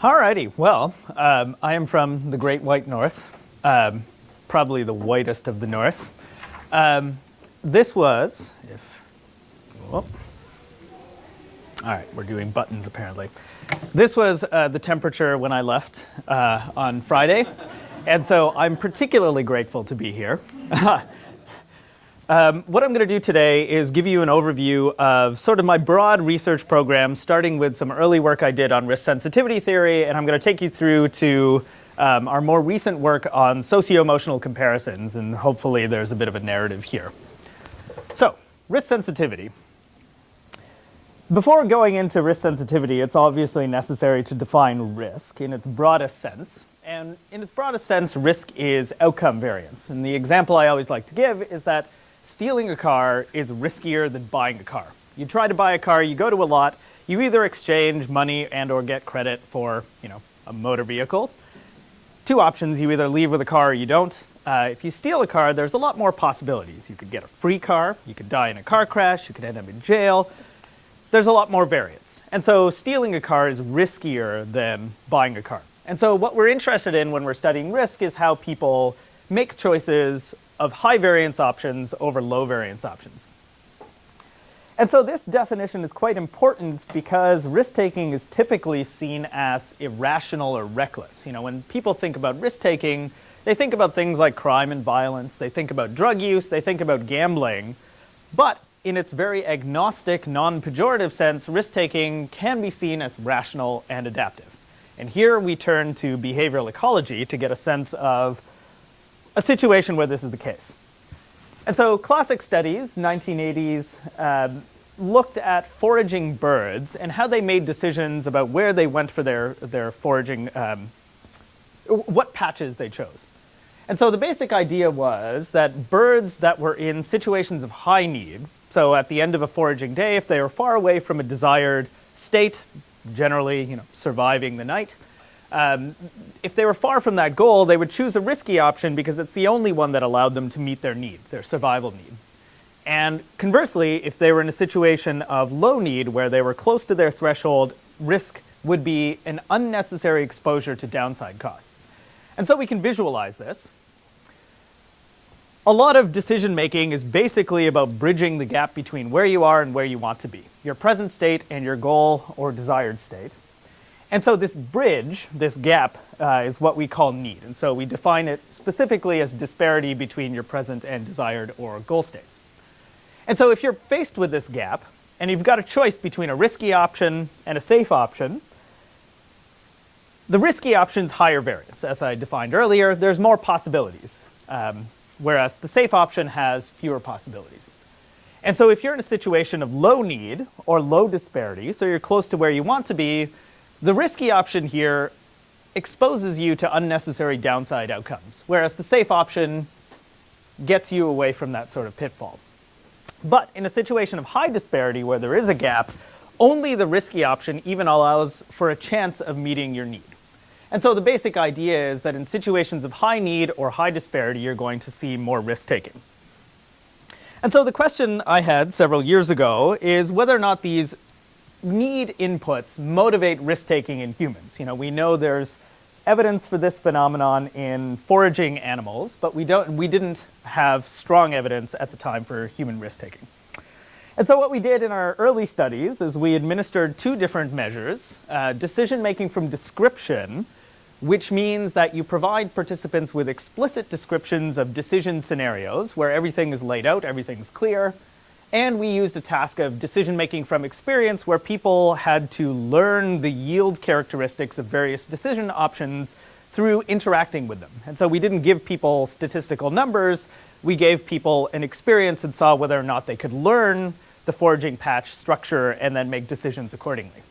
Alrighty, well, I am from the Great White North, probably the whitest of the North. This was, alright, we're doing buttons apparently. This was the temperature when I left on Friday, and so I'm particularly grateful to be here. What I'm going to do today is give you an overview of sort of my broad research program, starting with some early work I did on risk sensitivity theory, and I'm going to take you through to our more recent work on socioemotional comparisons, and hopefully there's a bit of a narrative here. So, risk sensitivity. Before going into risk sensitivity, it's obviously necessary to define risk in its broadest sense. And in its broadest sense, risk is outcome variance. And the example I always like to give is that stealing a car is riskier than buying a car. You try to buy a car, you go to a lot, you either exchange money and or get credit for, a motor vehicle. Two options, you either leave with a car or you don't. If you steal a car, there's a lot more possibilities. You could get a free car, you could die in a car crash, you could end up in jail. There's a lot more variance. And so stealing a car is riskier than buying a car. And so what we're interested in when we're studying risk is how people make choices of high variance options over low variance options. And so this definition is quite important because risk-taking is typically seen as irrational or reckless. When people think about risk-taking, they think about things like crime and violence, they think about drug use, they think about gambling. But in its very agnostic, non-pejorative sense, risk-taking can be seen as rational and adaptive. And here we turn to behavioral ecology to get a sense of a situation where this is the case. And so classic studies, 1980s, looked at foraging birds and how they made decisions about where they went for their foraging, what patches they chose. And so the basic idea was that birds that were in situations of high need, so at the end of a foraging day, if they were far away from a desired state, generally surviving the night, if they were far from that goal, they would choose a risky option because it's the only one that allowed them to meet their need, their survival need. And conversely, if they were in a situation of low need where they were close to their threshold, risk would be an unnecessary exposure to downside costs. And so we can visualize this. A lot of decision making is basically about bridging the gap between where you are and where you want to be, your present state and your goal or desired state. And so this bridge, this gap, is what we call need. And so we define it specifically as disparity between your present and desired or goal states. And so if you're faced with this gap, and you've got a choice between a risky option and a safe option, the risky option's higher variance. As I defined earlier, there's more possibilities, whereas the safe option has fewer possibilities. And so if you're in a situation of low need or low disparity, so you're close to where you want to be, the risky option here exposes you to unnecessary downside outcomes, whereas the safe option gets you away from that sort of pitfall. But in a situation of high disparity where there is a gap, only the risky option even allows for a chance of meeting your need. And so the basic idea is that in situations of high need or high disparity, you're going to see more risk-taking. And so the question I had several years ago is whether or not these need inputs motivate risk-taking in humans. We know there's evidence for this phenomenon in foraging animals, but we didn't have strong evidence at the time for human risk-taking. And so what we did in our early studies is we administered two different measures, decision-making from description, which means that you provide participants with explicit descriptions of decision scenarios where everything is laid out, everything's clear. And we used a task of decision-making from experience where people had to learn the yield characteristics of various decision options through interacting with them. And so we didn't give people statistical numbers, we gave people an experience and saw whether or not they could learn the foraging patch structure and then make decisions accordingly.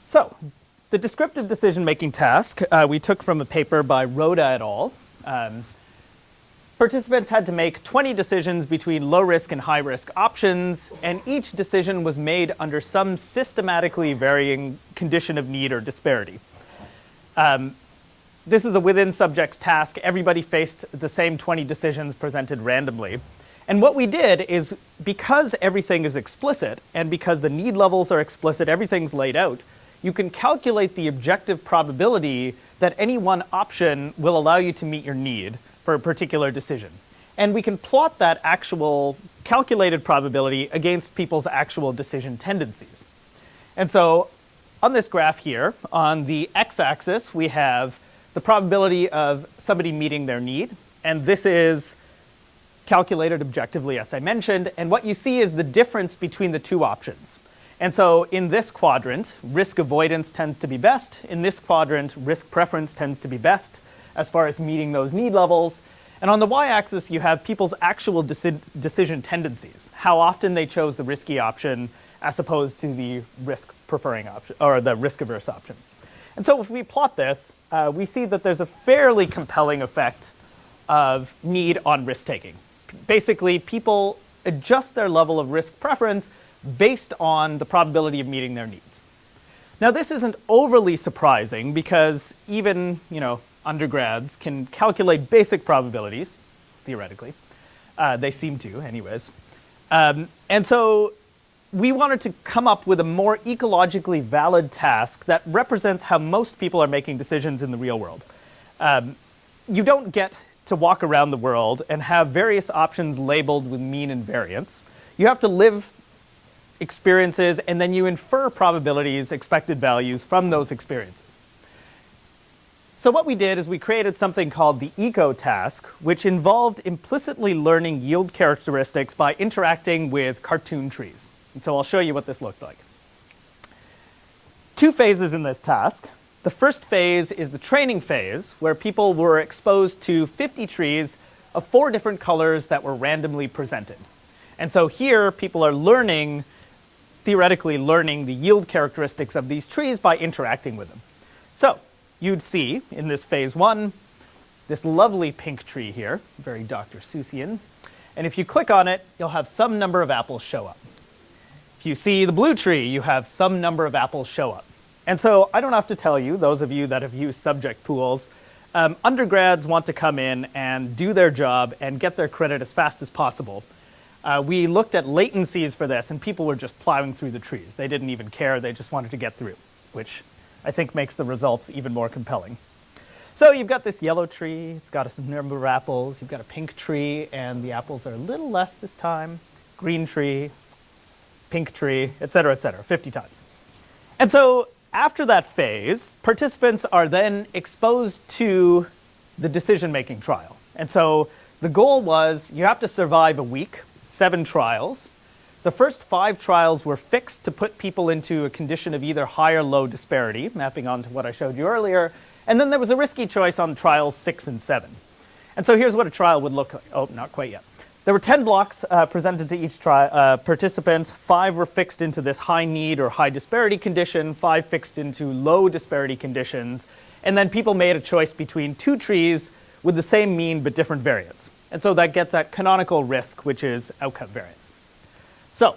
So, the descriptive decision-making task we took from a paper by Rhoda et al. Participants had to make 20 decisions between low-risk and high-risk options, and each decision was made under some systematically varying condition of need or disparity. This is a within-subjects task. Everybody faced the same 20 decisions presented randomly. And what we did is, because everything is explicit, and because the need levels are explicit, everything's laid out, you can calculate the objective probability that any one option will allow you to meet your need for a particular decision. And we can plot that actual calculated probability against people's actual decision tendencies. And so on this graph here, on the x-axis, we have the probability of somebody meeting their need. And this is calculated objectively, as I mentioned. And what you see is the difference between the two options. And so in this quadrant, risk avoidance tends to be best. In this quadrant, risk preference tends to be best as far as meeting those need levels. And on the y-axis, you have people's actual decision tendencies, how often they chose the risky option as opposed to the risk-preferring option, or the risk-averse option. And so if we plot this, we see that there's a fairly compelling effect of need on risk-taking. Basically, people adjust their level of risk preference based on the probability of meeting their needs. Now, this isn't overly surprising because even, undergrads can calculate basic probabilities, theoretically. They seem to, anyways. And so we wanted to come up with a more ecologically valid task that represents how most people are making decisions in the real world. You don't get to walk around the world and have various options labeled with mean and variance. You have to live experiences, and then you infer probabilities, expected values from those experiences. So what we did is we created something called the eco task, which involved implicitly learning yield characteristics by interacting with cartoon trees. And so I'll show you what this looked like. Two phases in this task. The first phase is the training phase, where people were exposed to 50 trees of 4 different colors that were randomly presented. And so here, people are theoretically learning the yield characteristics of these trees by interacting with them. So you'd see in this phase 1, this lovely pink tree here, very Dr. Seussian. And if you click on it, you'll have some number of apples show up. If you see the blue tree, you have some number of apples show up. And so I don't have to tell you, those of you that have used subject pools, undergrads want to come in and do their job and get their credit as fast as possible. We looked at latencies for this, and people were just plowing through the trees. They didn't even care. They just wanted to get through, which I think makes the results even more compelling. So you've got this yellow tree. It's got a number of apples. You've got a pink tree, and the apples are a little less this time. Green tree, pink tree, et cetera, 50 times. And so after that phase, participants are then exposed to the decision-making trial. And so the goal was you have to survive a week, 7 trials. The first 5 trials were fixed to put people into a condition of either high or low disparity, mapping onto what I showed you earlier. And then there was a risky choice on trials 6 and 7. And so here's what a trial would look like. Oh, not quite yet. There were 10 blocks presented to each participant. 5 were fixed into this high need or high disparity condition, 5 fixed into low disparity conditions. And then people made a choice between 2 trees with the same mean but different variance. And so that gets at canonical risk, which is outcome variance. So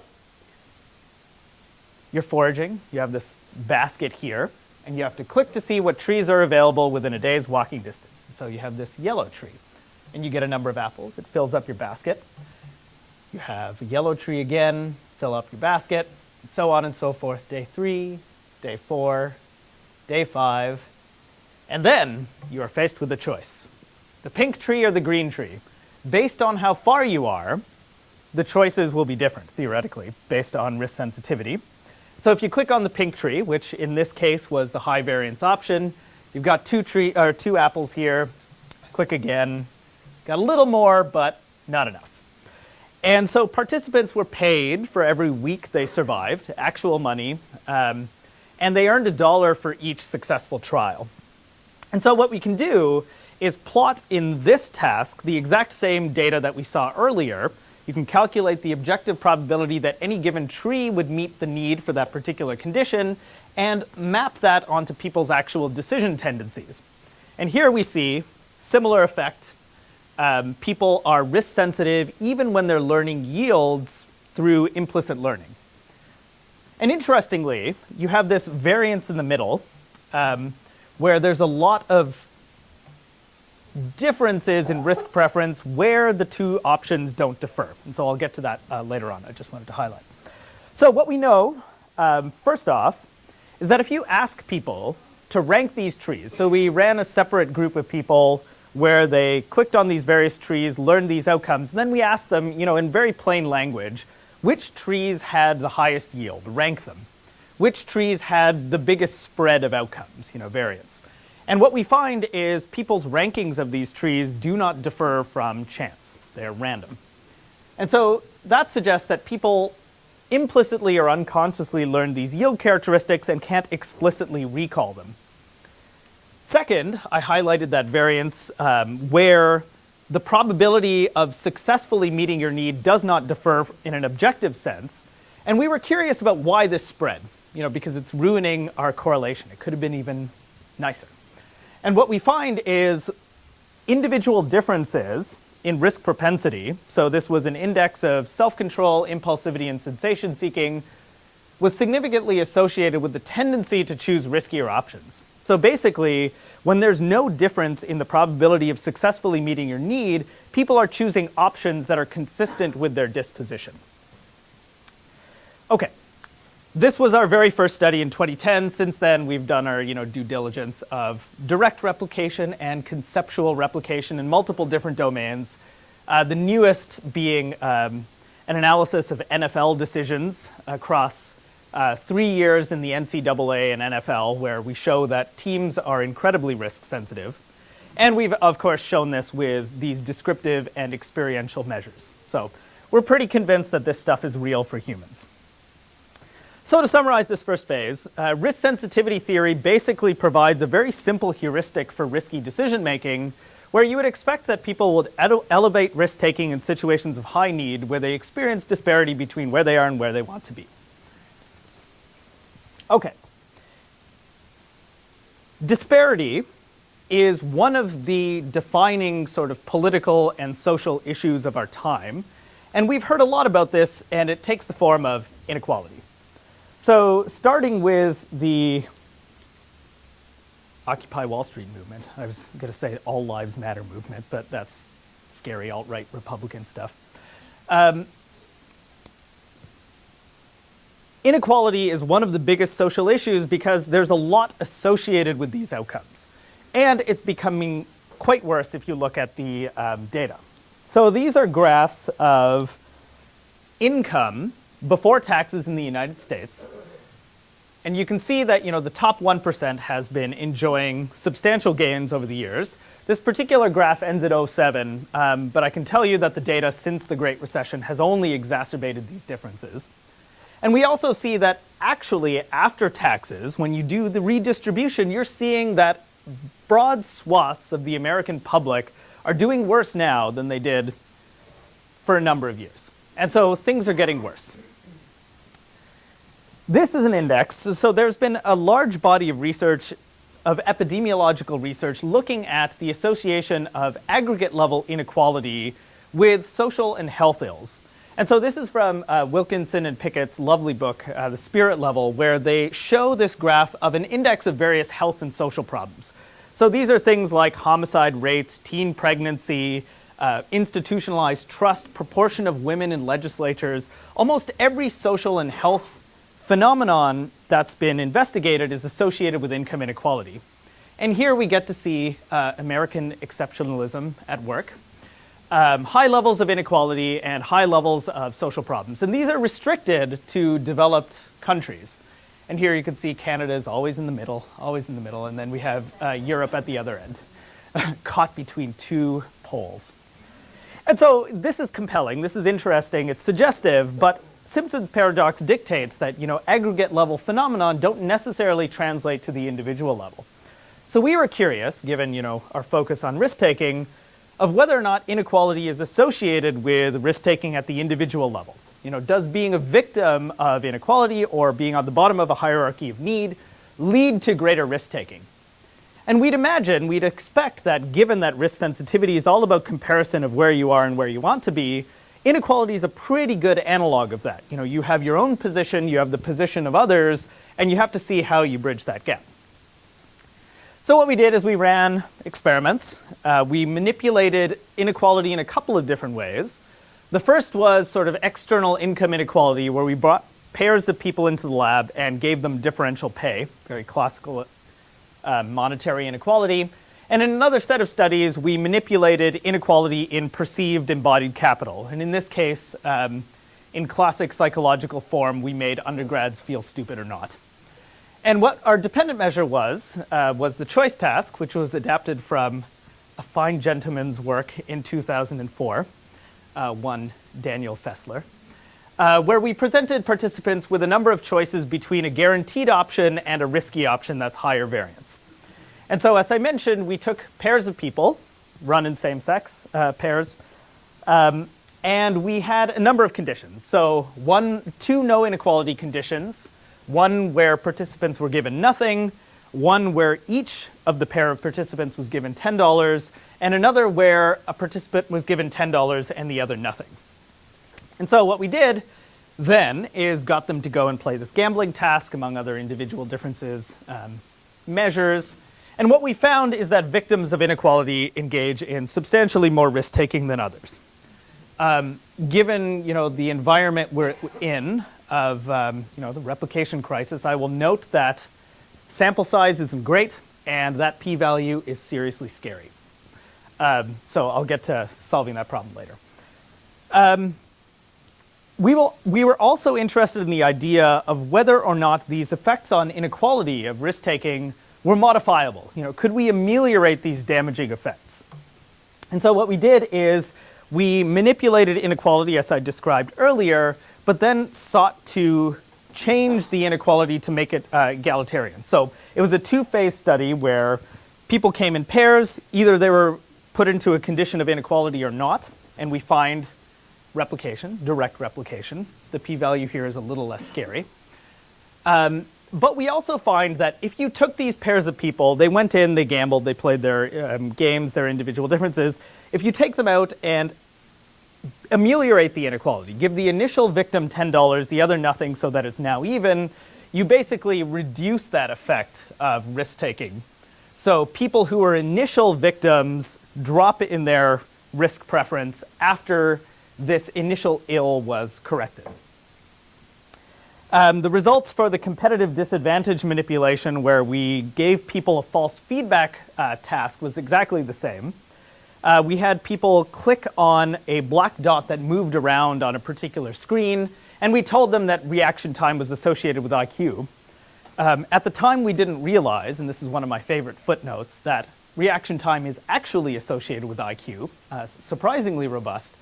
you're foraging. You have this basket here, and you have to click to see what trees are available within a day's walking distance. And so you have this yellow tree, and you get a number of apples. It fills up your basket. You have a yellow tree again, fill up your basket, and so on and so forth. Day 3, day 4, day 5, and then you are faced with a choice. The pink tree or the green tree. Based on how far you are, the choices will be different, theoretically, based on risk sensitivity. So if you click on the pink tree, which in this case was the high variance option, you've got 2 apples here. Click again. Got a little more, but not enough. And so participants were paid for every week they survived, actual money, and they earned $1 for each successful trial. And so what we can do is plot in this task the exact same data that we saw earlier. You can calculate the objective probability that any given tree would meet the need for that particular condition and map that onto people's actual decision tendencies. And here we see similar effect. People are risk sensitive even when they're learning yields through implicit learning. And interestingly, you have this variance in the middle where there's a lot of differences in risk preference where the two options don't differ. And so I'll get to that later on. I just wanted to highlight. So what we know, first off, is that if you ask people to rank these trees, so we ran a separate group of people where they clicked on these various trees, learned these outcomes, and then we asked them, in very plain language, which trees had the highest yield, rank them. Which trees had the biggest spread of outcomes, variance. And what we find is people's rankings of these trees do not differ from chance. They are random. And so that suggests that people implicitly or unconsciously learn these yield characteristics and can't explicitly recall them. Second, I highlighted that variance where the probability of successfully meeting your need does not differ in an objective sense. And we were curious about why this spread, because it's ruining our correlation. It could have been even nicer. And what we find is individual differences in risk propensity, so this was an index of self-control, impulsivity, and sensation-seeking, was significantly associated with the tendency to choose riskier options. So basically, when there's no difference in the probability of successfully meeting your need, people are choosing options that are consistent with their disposition. Okay. This was our very first study in 2010. Since then, we've done our due diligence of direct replication and conceptual replication in multiple different domains. The newest being an analysis of NFL decisions across 3 years in the NCAA and NFL, where we show that teams are incredibly risk sensitive. And we've, of course, shown this with these descriptive and experiential measures. So we're pretty convinced that this stuff is real for humans. So to summarize this first phase, risk sensitivity theory basically provides a very simple heuristic for risky decision making, where you would expect that people would elevate risk taking in situations of high need where they experience disparity between where they are and where they want to be. Okay. Disparity is one of the defining sort of political and social issues of our time. And we've heard a lot about this, and it takes the form of inequality. So starting with the Occupy Wall Street movement, I was going to say All Lives Matter movement, but that's scary alt-right Republican stuff. Inequality is one of the biggest social issues because there's a lot associated with these outcomes. And it's becoming quite worse if you look at the data. So these are graphs of income before taxes in the United States. And you can see that the top 1% has been enjoying substantial gains over the years. This particular graph ends at 07, but I can tell you that the data since the Great Recession has only exacerbated these differences. And we also see that actually after taxes, when you do the redistribution, you're seeing that broad swaths of the American public are doing worse now than they did for a number of years. And so things are getting worse. This is an index. So there's been a large body of research, of epidemiological research, looking at the association of aggregate level inequality with social and health ills. And so this is from Wilkinson and Pickett's lovely book, The Spirit Level, where they show this graph of an index of various health and social problems. So these are things like homicide rates, teen pregnancy, institutionalized trust, proportion of women in legislatures. Almost every social and health phenomenon that's been investigated is associated with income inequality. And here we get to see American exceptionalism at work. High levels of inequality and high levels of social problems. And these are restricted to developed countries. And here you can see Canada is always in the middle, and then we have Europe at the other end, caught between two poles. And so this is compelling, this is interesting, it's suggestive, but Simpson's paradox dictates that aggregate level phenomenon don't necessarily translate to the individual level. So we were curious, given our focus on risk-taking, of whether or not inequality is associated with risk-taking at the individual level. Does being a victim of inequality or being on the bottom of a hierarchy of need lead to greater risk-taking? And we'd expect that given that risk sensitivity is all about comparison of where you are and where you want to be, inequality is a pretty good analog of that. You have your own position, you have the position of others, and you have to see how you bridge that gap. So what we did is we ran experiments. We manipulated inequality in a couple of different ways. The first was sort of external income inequality, where we brought pairs of people into the lab and gave them differential pay, very classical monetary inequality. And in another set of studies, we manipulated inequality in perceived embodied capital. And in this case, in classic psychological form, we made undergrads feel stupid or not. And what our dependent measure was the choice task, which was adapted from a fine gentleman's work in 2004, one Daniel Fessler, where we presented participants with a number of choices between a guaranteed option and a risky option that's higher variance. And so, as I mentioned, we took pairs of people, run in same-sex pairs, and we had a number of conditions. So two no inequality conditions, one where participants were given nothing, one where each of the pair of participants was given $10, and another where a participant was given $10 and the other nothing. And so what we did then is got them to go and play this gambling task, among other individual differences measures. And what we found is that victims of inequality engage in substantially more risk-taking than others. Given the environment we're in of the replication crisis, I will note that sample size isn't great, and that p-value is seriously scary. So I'll get to solving that problem later. We were also interested in the idea of whether or not these effects on inequality of risk-taking were modifiable. Could we ameliorate these damaging effects? And so what we did is we manipulated inequality, as I described earlier, but then sought to change the inequality to make it egalitarian. So it was a two-phase study where people came in pairs. Either they were put into a condition of inequality or not, and we find replication, direct replication. The p-value here is a little less scary. But we also find that if you took these pairs of people, they went in, they gambled, they played their games, their individual differences. If you take them out and ameliorate the inequality, give the initial victim $10, the other nothing, so that it's now even, you basically reduce that effect of risk-taking. So people who are initial victims drop in their risk preference after this initial ill was corrected. The results for the competitive disadvantage manipulation, where we gave people a false feedback task, was exactly the same. We had people click on a black dot that moved around on a particular screen, and we told them that reaction time was associated with IQ. At the time, we didn't realize, and this is one of my favorite footnotes, that reaction time is actually associated with IQ, surprisingly robust.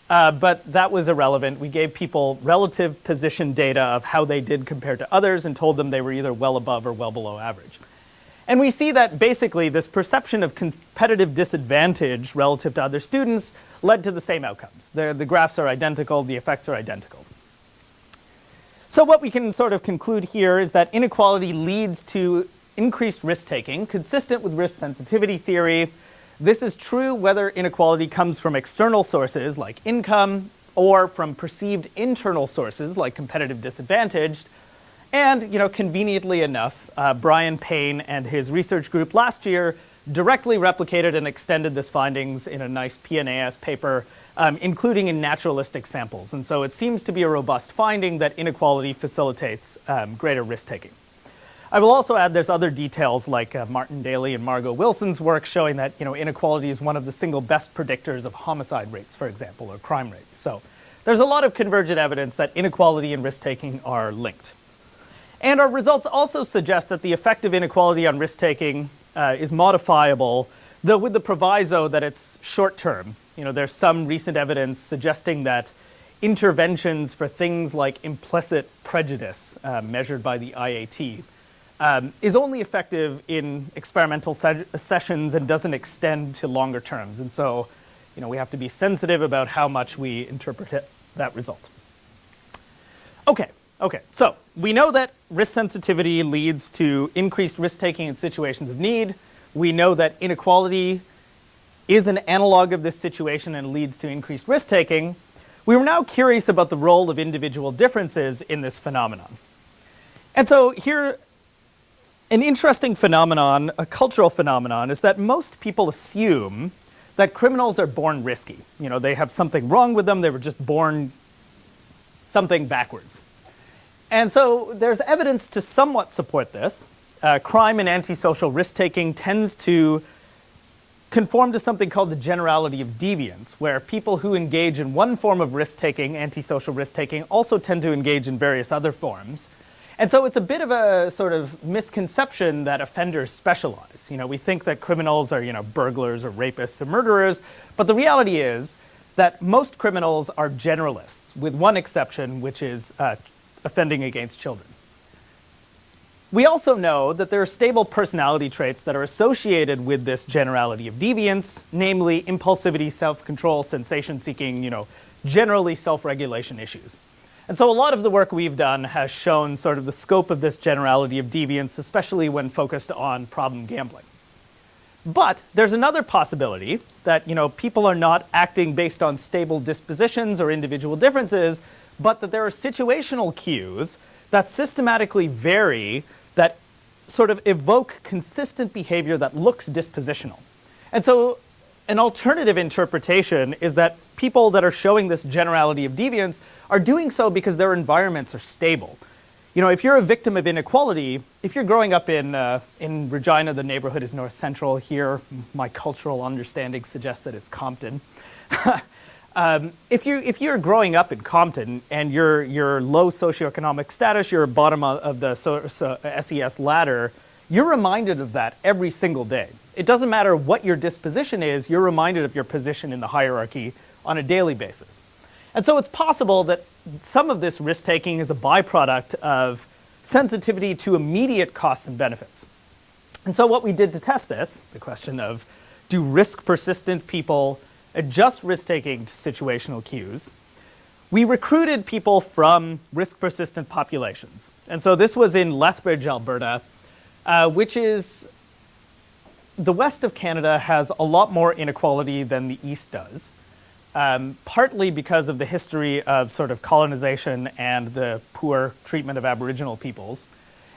But that was irrelevant. We gave people relative position data of how they did compared to others and told them they were either well above or well below average. And we see that basically this perception of competitive disadvantage relative to other students led to the same outcomes. The graphs are identical, the effects are identical. So what we can sort of conclude here is that inequality leads to increased risk-taking, consistent with risk sensitivity theory. This is true whether inequality comes from external sources like income or from perceived internal sources like competitive disadvantage. And conveniently enough, Brian Payne and his research group last year directly replicated and extended this findings in a nice PNAS paper, including in naturalistic samples. And so it seems to be a robust finding that inequality facilitates greater risk-taking. I will also add there's other details like Martin Daly and Margot Wilson's work showing that inequality is one of the single best predictors of homicide rates, for example, or crime rates. So there's a lot of convergent evidence that inequality and risk-taking are linked. And our results also suggest that the effect of inequality on risk-taking is modifiable, though with the proviso that it's short-term. There's some recent evidence suggesting that interventions for things like implicit prejudice, measured by the IAT, is only effective in experimental sessions and doesn't extend to longer terms. And so, we have to be sensitive about how much we interpret that result. Okay, so we know that risk sensitivity leads to increased risk-taking in situations of need. We know that inequality is an analog of this situation and leads to increased risk-taking. We were now curious about the role of individual differences in this phenomenon. And so here, an interesting phenomenon, a cultural phenomenon, is that most people assume that criminals are born risky. You know, they have something wrong with them, they were just born something backwards. And so there's evidence to somewhat support this. Crime and antisocial risk-taking tends to conform to something called the generality of deviance, where people who engage in one form of risk-taking, antisocial risk-taking, also tend to engage in various other forms. And so it's a bit of a sort of misconception that offenders specialize. You know, we think that criminals are, you know, burglars or rapists or murderers, but the reality is that most criminals are generalists, with one exception, which is offending against children. We also know that there are stable personality traits that are associated with this generality of deviance, namely impulsivity, self-control, sensation-seeking, you know, generally self-regulation issues. And so a lot of the work we've done has shown sort of the scope of this generality of deviance, especially when focused on problem gambling. But there's another possibility that, you know, people are not acting based on stable dispositions or individual differences, but that there are situational cues that systematically vary, that sort of evoke consistent behavior that looks dispositional. And so an alternative interpretation is that people that are showing this generality of deviance are doing so because their environments are stable. You know, if you're a victim of inequality, if you're growing up in Regina, the neighborhood is North Central. Here, my cultural understanding suggests that it's Compton. If you're growing up in Compton and you're low socioeconomic status, you're bottom of the SES ladder, you're reminded of that every single day. It doesn't matter what your disposition is, you're reminded of your position in the hierarchy on a daily basis. And so it's possible that some of this risk-taking is a byproduct of sensitivity to immediate costs and benefits. And so what we did to test this, the question of, do risk-persistent people adjust risk-taking to situational cues, we recruited people from risk-persistent populations. And so this was in Lethbridge, Alberta, which is, the west of Canada has a lot more inequality than the east does, partly because of the history of sort of colonization and the poor treatment of Aboriginal peoples.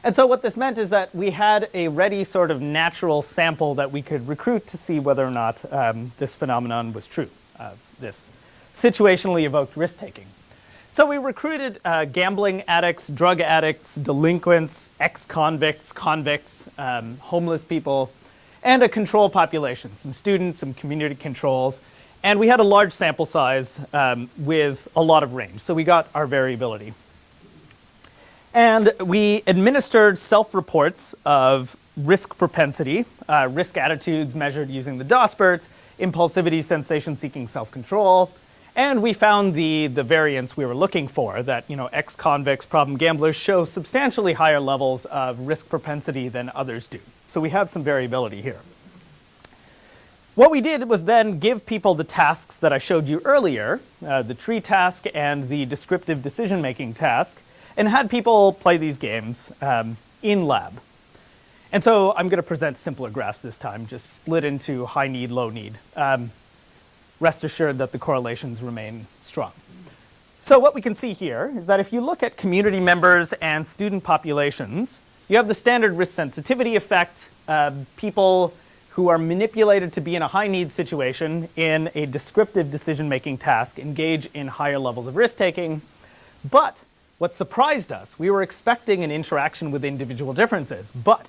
And so what this meant is that we had a ready sort of natural sample that we could recruit to see whether or not this phenomenon was true, this situationally evoked risk-taking. So we recruited gambling addicts, drug addicts, delinquents, ex-convicts, convicts, homeless people, and a control population, some students, some community controls. And we had a large sample size with a lot of range, so we got our variability. And we administered self-reports of risk propensity, risk attitudes measured using the Dospert, impulsivity, sensation-seeking, self-control, and we found the variance we were looking for, that, you know, ex-convicts, problem gamblers show substantially higher levels of risk propensity than others do. So we have some variability here. What we did was then give people the tasks that I showed you earlier, the tree task and the descriptive decision-making task, and had people play these games in lab. And so I'm going to present simpler graphs this time, just split into high need, low need. Rest assured that the correlations remain strong. So what we can see here is that if you look at community members and student populations, you have the standard risk sensitivity effect, people who are manipulated to be in a high need situation in a descriptive decision-making task engage in higher levels of risk-taking. But what surprised us, we were expecting an interaction with individual differences, but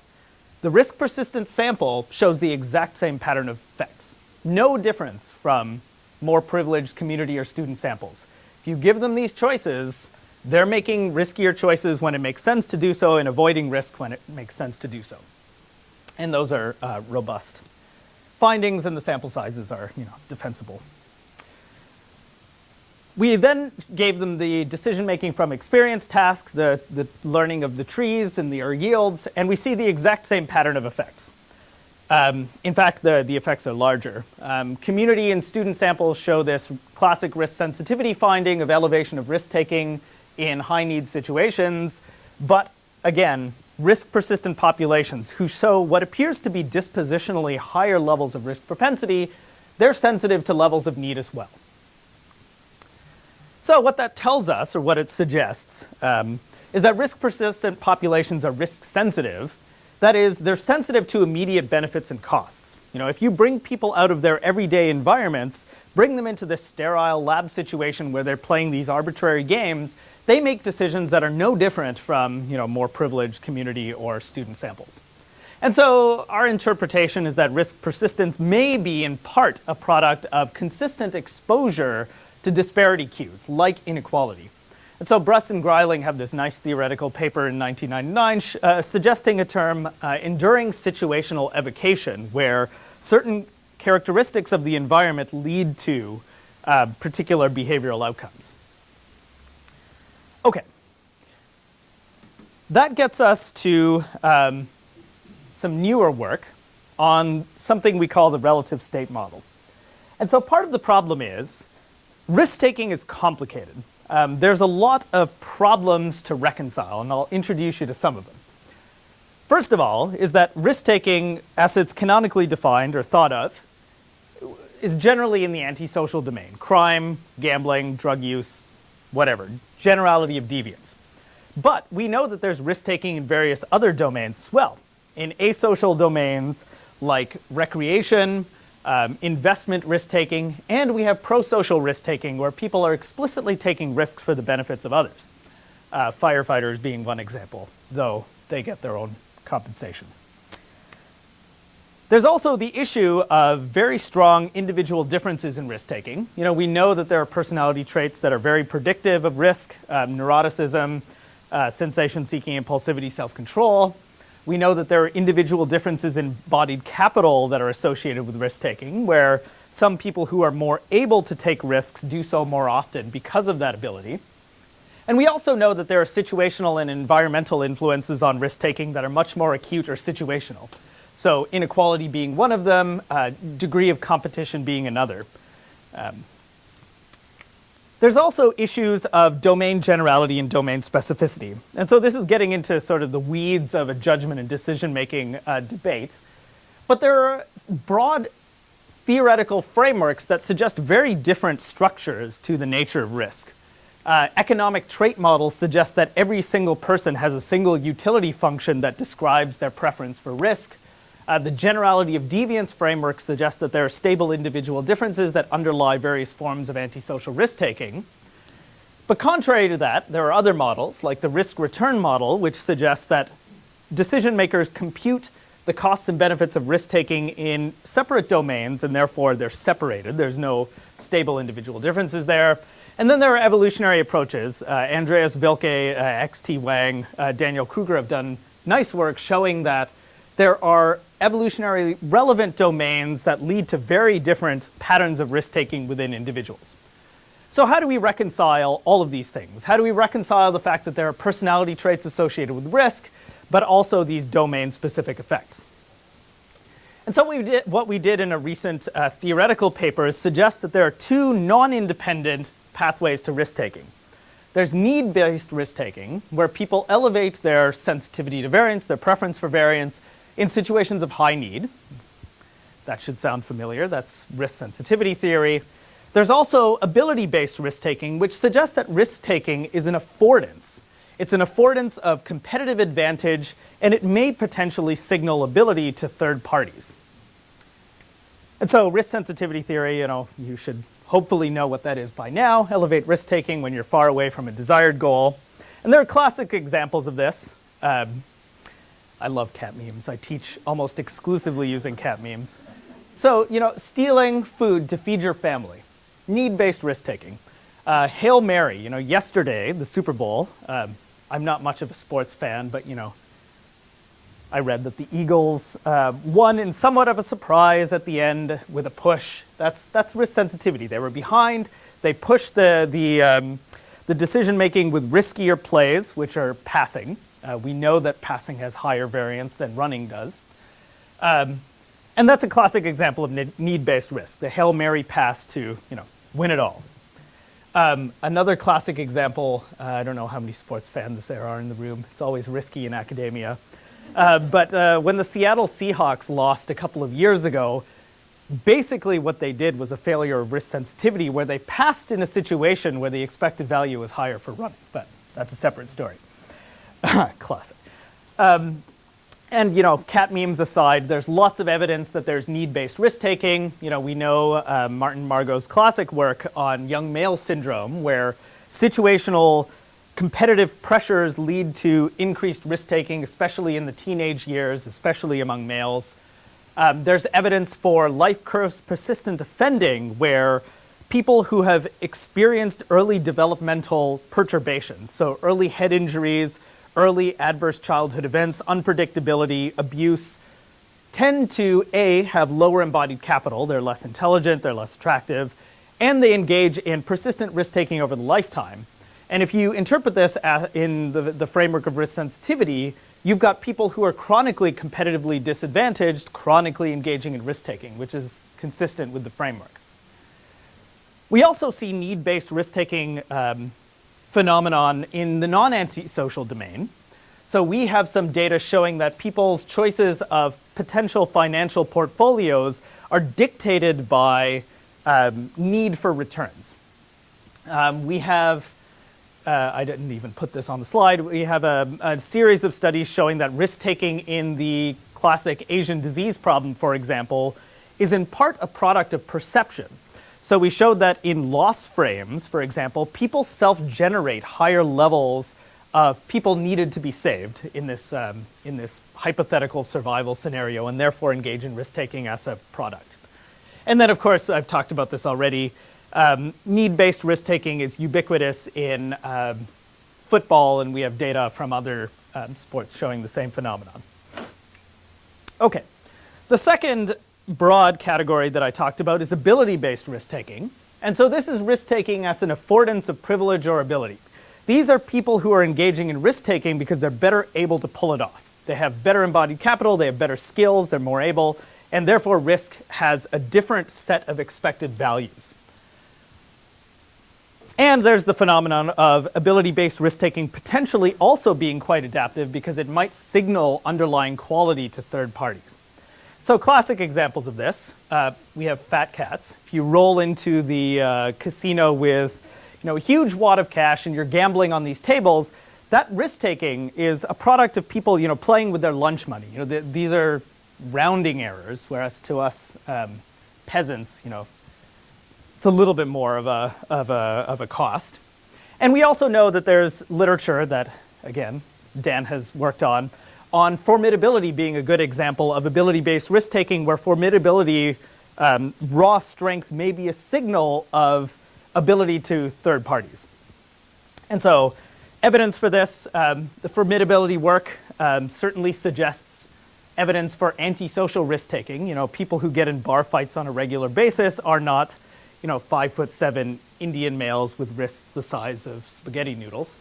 the risk persistent sample shows the exact same pattern of effects. No difference from more privileged community or student samples. If you give them these choices, they're making riskier choices when it makes sense to do so and avoiding risk when it makes sense to do so. And those are robust findings, and the sample sizes are, you know, defensible. We then gave them the decision-making from experience task, the learning of the trees and their yields, and we see the exact same pattern of effects. In fact, the effects are larger. Community and student samples show this classic risk sensitivity finding of elevation of risk-taking in high-need situations, but again, risk-persistent populations who show what appears to be dispositionally higher levels of risk propensity, they're sensitive to levels of need as well. So what that tells us, or what it suggests, is that risk-persistent populations are risk-sensitive That is, they're sensitive to immediate benefits and costs. If you bring people out of their everyday environments, bring them into this sterile lab situation where they're playing these arbitrary games, they make decisions that are no different from more privileged community or student samples. And so our interpretation is that risk persistence may be in part a product of consistent exposure to disparity cues, like inequality. And so Bruss and Greiling have this nice theoretical paper in 1999 suggesting a term, enduring situational evocation, where certain characteristics of the environment lead to particular behavioral outcomes. Okay. That gets us to some newer work on something we call the relative state model. And so part of the problem is risk-taking is complicated. There's a lot of problems to reconcile, and I'll introduce you to some of them. First of all is that risk-taking, as it's canonically defined or thought of, is generally in the antisocial domain. Crime, gambling, drug use, whatever. Generality of deviance. But we know that there's risk-taking in various other domains as well. In asocial domains like recreation, investment risk-taking, and we have pro-social risk-taking where people are explicitly taking risks for the benefits of others. Firefighters being one example, though they get their own compensation. There's also the issue of very strong individual differences in risk-taking. We know that there are personality traits that are very predictive of risk, neuroticism, sensation-seeking, impulsivity, self-control. We know that there are individual differences in embodied capital that are associated with risk-taking, where some people who are more able to take risks do so more often because of that ability. And we also know that there are situational and environmental influences on risk-taking that are much more acute or situational. So inequality being one of them, degree of competition being another. There's also issues of domain generality and domain specificity. And so this is getting into sort of the weeds of a judgment and decision-making debate. But there are broad theoretical frameworks that suggest very different structures to the nature of risk. Economic trait models suggest that every single person has a single utility function that describes their preference for risk. The generality of deviance framework suggests that there are stable individual differences that underlie various forms of antisocial risk-taking. But contrary to that, there are other models, like the risk-return model, which suggests that decision makers compute the costs and benefits of risk-taking in separate domains, and therefore they're separated. There's no stable individual differences there. And then there are evolutionary approaches. Andreas Wilke, X.T. Wang, Daniel Kruger have done nice work showing that there are evolutionary relevant domains that lead to very different patterns of risk-taking within individuals. So how do we reconcile all of these things? How do we reconcile the fact that there are personality traits associated with risk, but also these domain-specific effects? And so what we did in a recent theoretical paper is suggest that there are two non-independent pathways to risk-taking. There's need-based risk-taking, where people elevate their sensitivity to variance, their preference for variance, in situations of high need. That should sound familiar. That's risk sensitivity theory. There's also ability-based risk-taking, which suggests that risk-taking is an affordance. It's an affordance of competitive advantage, and it may potentially signal ability to third parties. And so risk sensitivity theory, you should hopefully know what that is by now. Elevate risk-taking when you're far away from a desired goal. And there are classic examples of this. I love cat memes. I teach almost exclusively using cat memes. So, stealing food to feed your family. Need-based risk-taking. Hail Mary, yesterday, the Super Bowl, I'm not much of a sports fan, but, I read that the Eagles won in somewhat of a surprise at the end with a push. That's risk sensitivity. They were behind. They pushed the decision-making with riskier plays, which are passing. We know that passing has higher variance than running does. And that's a classic example of need-based risk, the Hail Mary pass to win it all. Another classic example, I don't know how many sports fans there are in the room. It's always risky in academia. But when the Seattle Seahawks lost a couple of years ago, basically what they did was a failure of risk sensitivity where they passed in a situation where the expected value was higher for running. But that's a separate story. Classic. And, cat memes aside, there's lots of evidence that there's need-based risk-taking. We know Martin Margot's classic work on young male syndrome, where situational competitive pressures lead to increased risk-taking, especially in the teenage years, especially among males. There's evidence for life curves persistent offending, where people who have experienced early developmental perturbations, so early head injuries, early adverse childhood events, unpredictability, abuse, tend to, A, have lower embodied capital. They're less intelligent, they're less attractive, and they engage in persistent risk-taking over the lifetime. And if you interpret this in the framework of risk sensitivity, you've got people who are chronically competitively disadvantaged, chronically engaging in risk-taking, which is consistent with the framework. We also see need-based risk-taking phenomenon in the non-antisocial domain. So we have some data showing that people's choices of potential financial portfolios are dictated by need for returns. We have, I didn't even put this on the slide, we have a series of studies showing that risk-taking in the classic Asian disease problem, for example, is in part a product of perception. So we showed that in loss frames, for example, people self-generate higher levels of people needed to be saved in this hypothetical survival scenario, and therefore engage in risk-taking as a product. And then, of course, I've talked about this already, need-based risk-taking is ubiquitous in football, and we have data from other sports showing the same phenomenon. Okay, the second broad category that I talked about is ability-based risk-taking. And so this is risk-taking as an affordance of privilege or ability. These are people who are engaging in risk-taking because they're better able to pull it off. They have better embodied capital, they have better skills, they're more able, and therefore risk has a different set of expected values. And there's the phenomenon of ability-based risk-taking potentially also being quite adaptive because it might signal underlying quality to third parties. So classic examples of this, we have fat cats. If you roll into the casino with a huge wad of cash and you're gambling on these tables, that risk-taking is a product of people playing with their lunch money. These are rounding errors, whereas to us peasants, it's a little bit more of a cost. And we also know that there's literature that, again, Dan has worked on formidability being a good example of ability-based risk-taking, where formidability, raw strength, may be a signal of ability to third parties. And so evidence for this, the formidability work certainly suggests evidence for antisocial risk-taking. People who get in bar fights on a regular basis are not 5'7" Indian males with wrists the size of spaghetti noodles.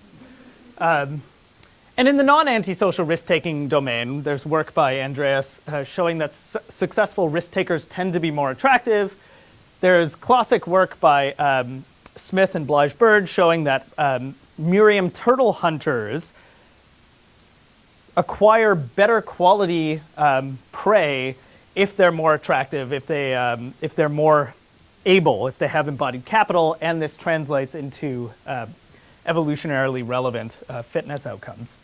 And in the non-antisocial risk-taking domain, there's work by Andreas showing that successful risk-takers tend to be more attractive. There's classic work by Smith and Blige-Bird showing that Muriam turtle hunters acquire better quality prey if they're more attractive, if they're more able, if they have embodied capital, and this translates into evolutionarily relevant fitness outcomes.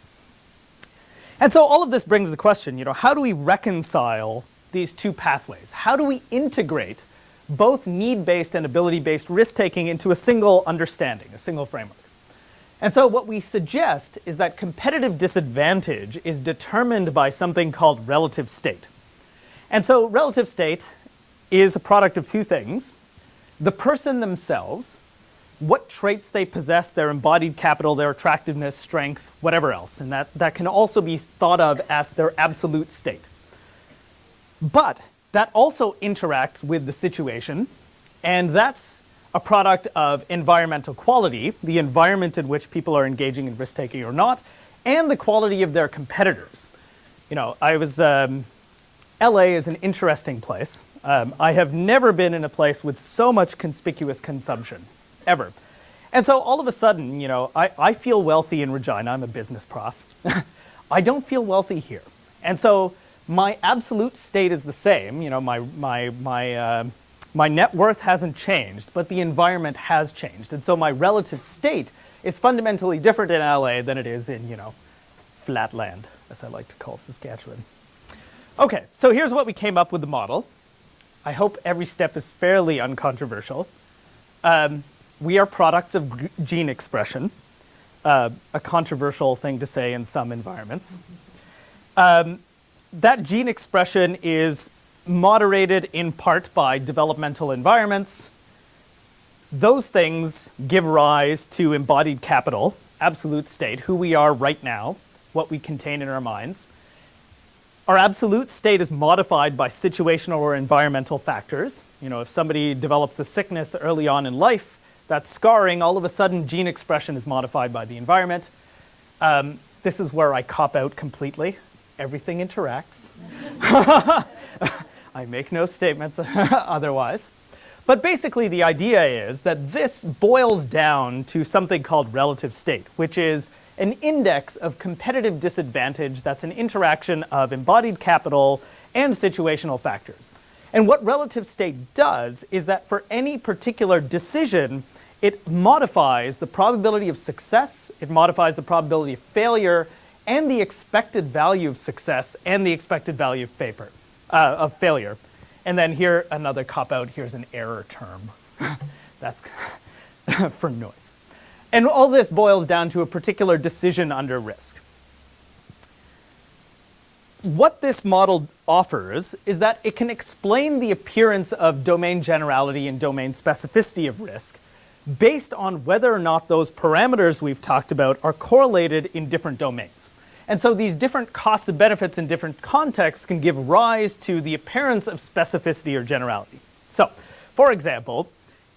And so all of this brings the question, how do we reconcile these two pathways? How do we integrate both need-based and ability-based risk-taking into a single understanding, a single framework? And so what we suggest is that competitive disadvantage is determined by something called relative state. And so relative state is a product of two things: the person themselves, what traits they possess, their embodied capital, their attractiveness, strength, whatever else. And that can also be thought of as their absolute state. But that also interacts with the situation, and that's a product of environmental quality, the environment in which people are engaging in risk-taking or not, and the quality of their competitors. LA is an interesting place. I have never been in a place with so much conspicuous consumption, ever. And so all of a sudden, I feel wealthy in Regina. I'm a business prof. I don't feel wealthy here. And so my absolute state is the same. My net worth hasn't changed, but the environment has changed. And so my relative state is fundamentally different in LA than it is in, flatland, as I like to call Saskatchewan. Okay, so here's what we came up with the model. I hope every step is fairly uncontroversial. We are products of gene expression, a controversial thing to say in some environments. That gene expression is moderated in part by developmental environments. Those things give rise to embodied capital, absolute state, who we are right now, what we contain in our minds. Our absolute state is modified by situational or environmental factors. You know, if somebody develops a sickness early on in life, that's scarring, all of a sudden gene expression is modified by the environment. This is where I cop out completely. Everything interacts. I make no statements otherwise. But basically the idea is that this boils down to something called relative state, which is an index of competitive disadvantage that's an interaction of embodied capital and situational factors. And what relative state does is that for any particular decision, it modifies the probability of success, it modifies the probability of failure, and the expected value of success and the expected value of failure. And then here, another cop-out, here's an error term. That's for noise. And all this boils down to a particular decision under risk. What this model offers is that it can explain the appearance of domain generality and domain specificity of risk based on whether or not those parameters we've talked about are correlated in different domains. And so these different costs and benefits in different contexts can give rise to the appearance of specificity or generality. So, for example,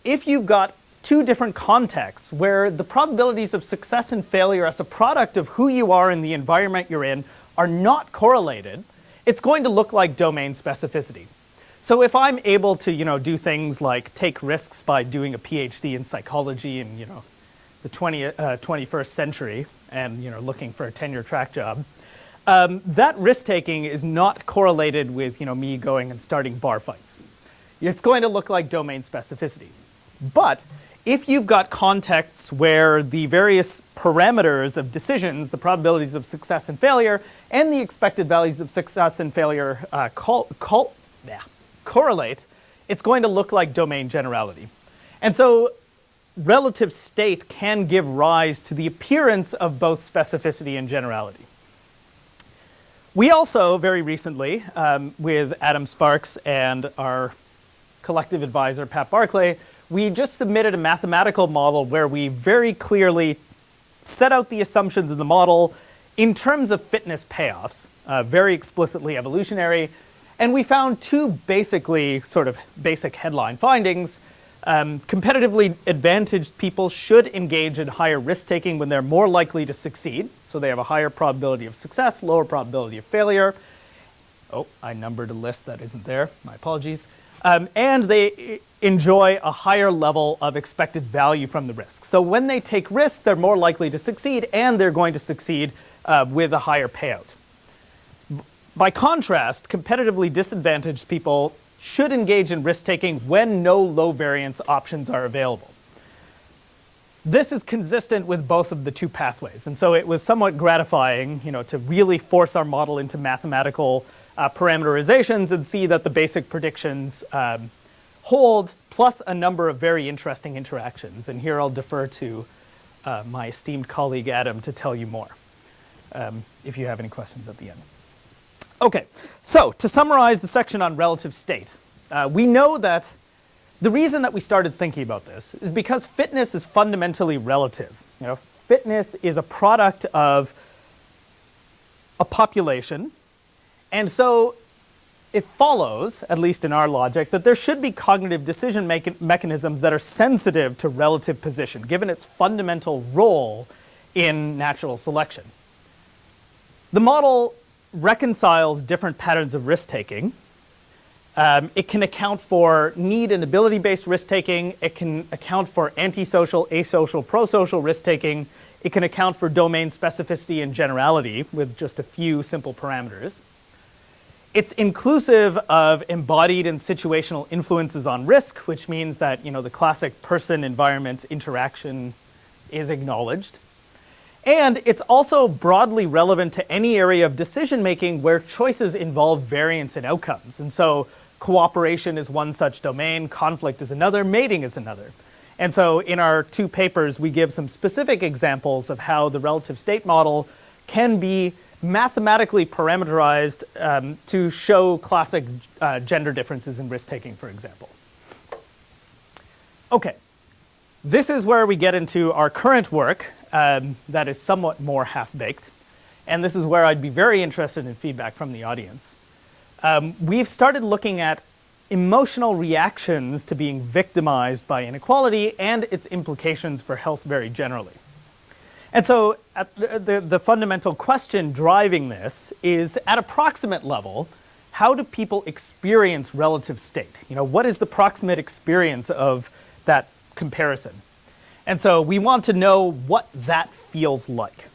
if you've got two different contexts where the probabilities of success and failure as a product of who you are and the environment you're in are not correlated, it's going to look like domain specificity. So if I'm able to, do things like take risks by doing a PhD in psychology in, the 21st century and, looking for a tenure track job, that risk-taking is not correlated with, me going and starting bar fights. It's going to look like domain specificity. But if you've got contexts where the various parameters of decisions, the probabilities of success and failure, and the expected values of success and failure correlate, it's going to look like domain generality. And so relative state can give rise to the appearance of both specificity and generality. We also, very recently, with Adam Sparks and our collective advisor, Pat Barclay, we just submitted a mathematical model where we very clearly set out the assumptions in the model in terms of fitness payoffs, very explicitly evolutionary. And we found two basically sort of basic headline findings. Competitively advantaged people should engage in higher risk-taking when they're more likely to succeed. So they have a higher probability of success, lower probability of failure. Oh, I numbered a list that isn't there. My apologies. And they enjoy a higher level of expected value from the risk. So when they take risk, they're more likely to succeed, and they're going to succeed with a higher payout. By contrast, competitively disadvantaged people should engage in risk-taking when no low-variance options are available. This is consistent with both of the two pathways, and so it was somewhat gratifying, to really force our model into mathematical parameterizations and see that the basic predictions hold, plus a number of very interesting interactions. And here I'll defer to my esteemed colleague Adam to tell you more, if you have any questions at the end. Okay, so to summarize the section on relative state, we know that the reason that we started thinking about this is because fitness is fundamentally relative. Fitness is a product of a population, and so it follows, at least in our logic, that there should be cognitive decision mechanisms that are sensitive to relative position, given its fundamental role in natural selection. The model reconciles different patterns of risk-taking. It can account for need and ability-based risk-taking. It can account for antisocial, asocial, prosocial risk-taking. It can account for domain specificity and generality with just a few simple parameters. It's inclusive of embodied and situational influences on risk, which means that the classic person-environment interaction is acknowledged. And it's also broadly relevant to any area of decision making where choices involve variance in outcomes. And so cooperation is one such domain, conflict is another, mating is another. And so in our 2 papers, we give some specific examples of how the relative state model can be mathematically parameterized to show classic gender differences in risk-taking, for example. Okay, this is where we get into our current work that is somewhat more half-baked. And this is where I'd be very interested in feedback from the audience. We've started looking at emotional reactions to being victimized by inequality and its implications for health very generally. And so the fundamental question driving this is, at a proximate level, how do people experience relative state? What is the proximate experience of that comparison? And so we want to know what that feels like.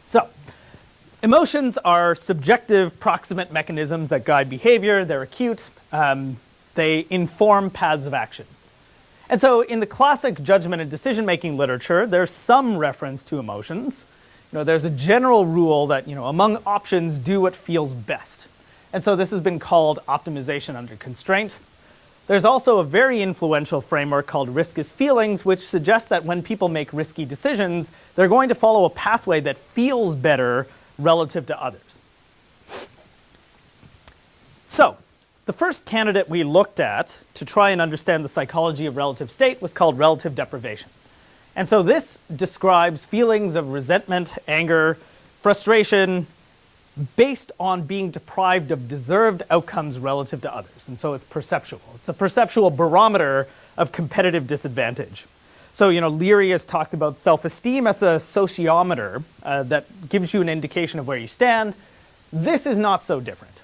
So emotions are subjective proximate mechanisms that guide behavior. They're acute. They inform paths of action. And so in the classic judgment and decision-making literature, there's some reference to emotions. There's a general rule that, among options, do what feels best. And so this has been called optimization under constraint. There's also a very influential framework called risk as feelings, which suggests that when people make risky decisions, they're going to follow a pathway that feels better relative to others. So the first candidate we looked at to try and understand the psychology of relative state was called relative deprivation. And so this describes feelings of resentment, anger, frustration, based on being deprived of deserved outcomes relative to others. And so it's perceptual. It's a perceptual barometer of competitive disadvantage. So, Leary has talked about self-esteem as a sociometer that gives you an indication of where you stand. This is not so different.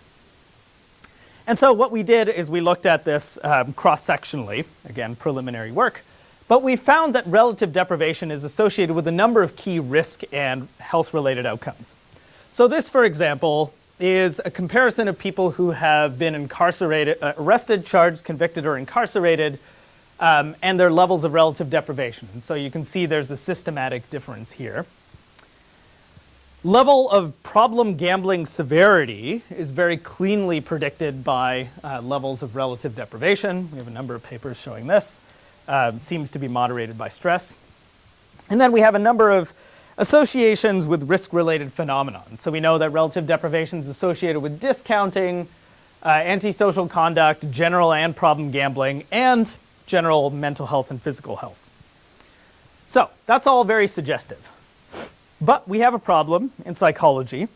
And so what we did is we looked at this cross-sectionally, again, preliminary work, but we found that relative deprivation is associated with a number of key risk and health-related outcomes. So this, for example, is a comparison of people who have been incarcerated, arrested, charged, convicted, or incarcerated, and their levels of relative deprivation. And so you can see there's a systematic difference here. Level of problem gambling severity is very cleanly predicted by levels of relative deprivation. We have a number of papers showing this. Seems to be moderated by stress. And then we have a number of associations with risk-related phenomena. So we know that relative deprivation is associated with discounting, antisocial conduct, general and problem gambling, and general mental health and physical health. So that's all very suggestive. But we have a problem in psychology,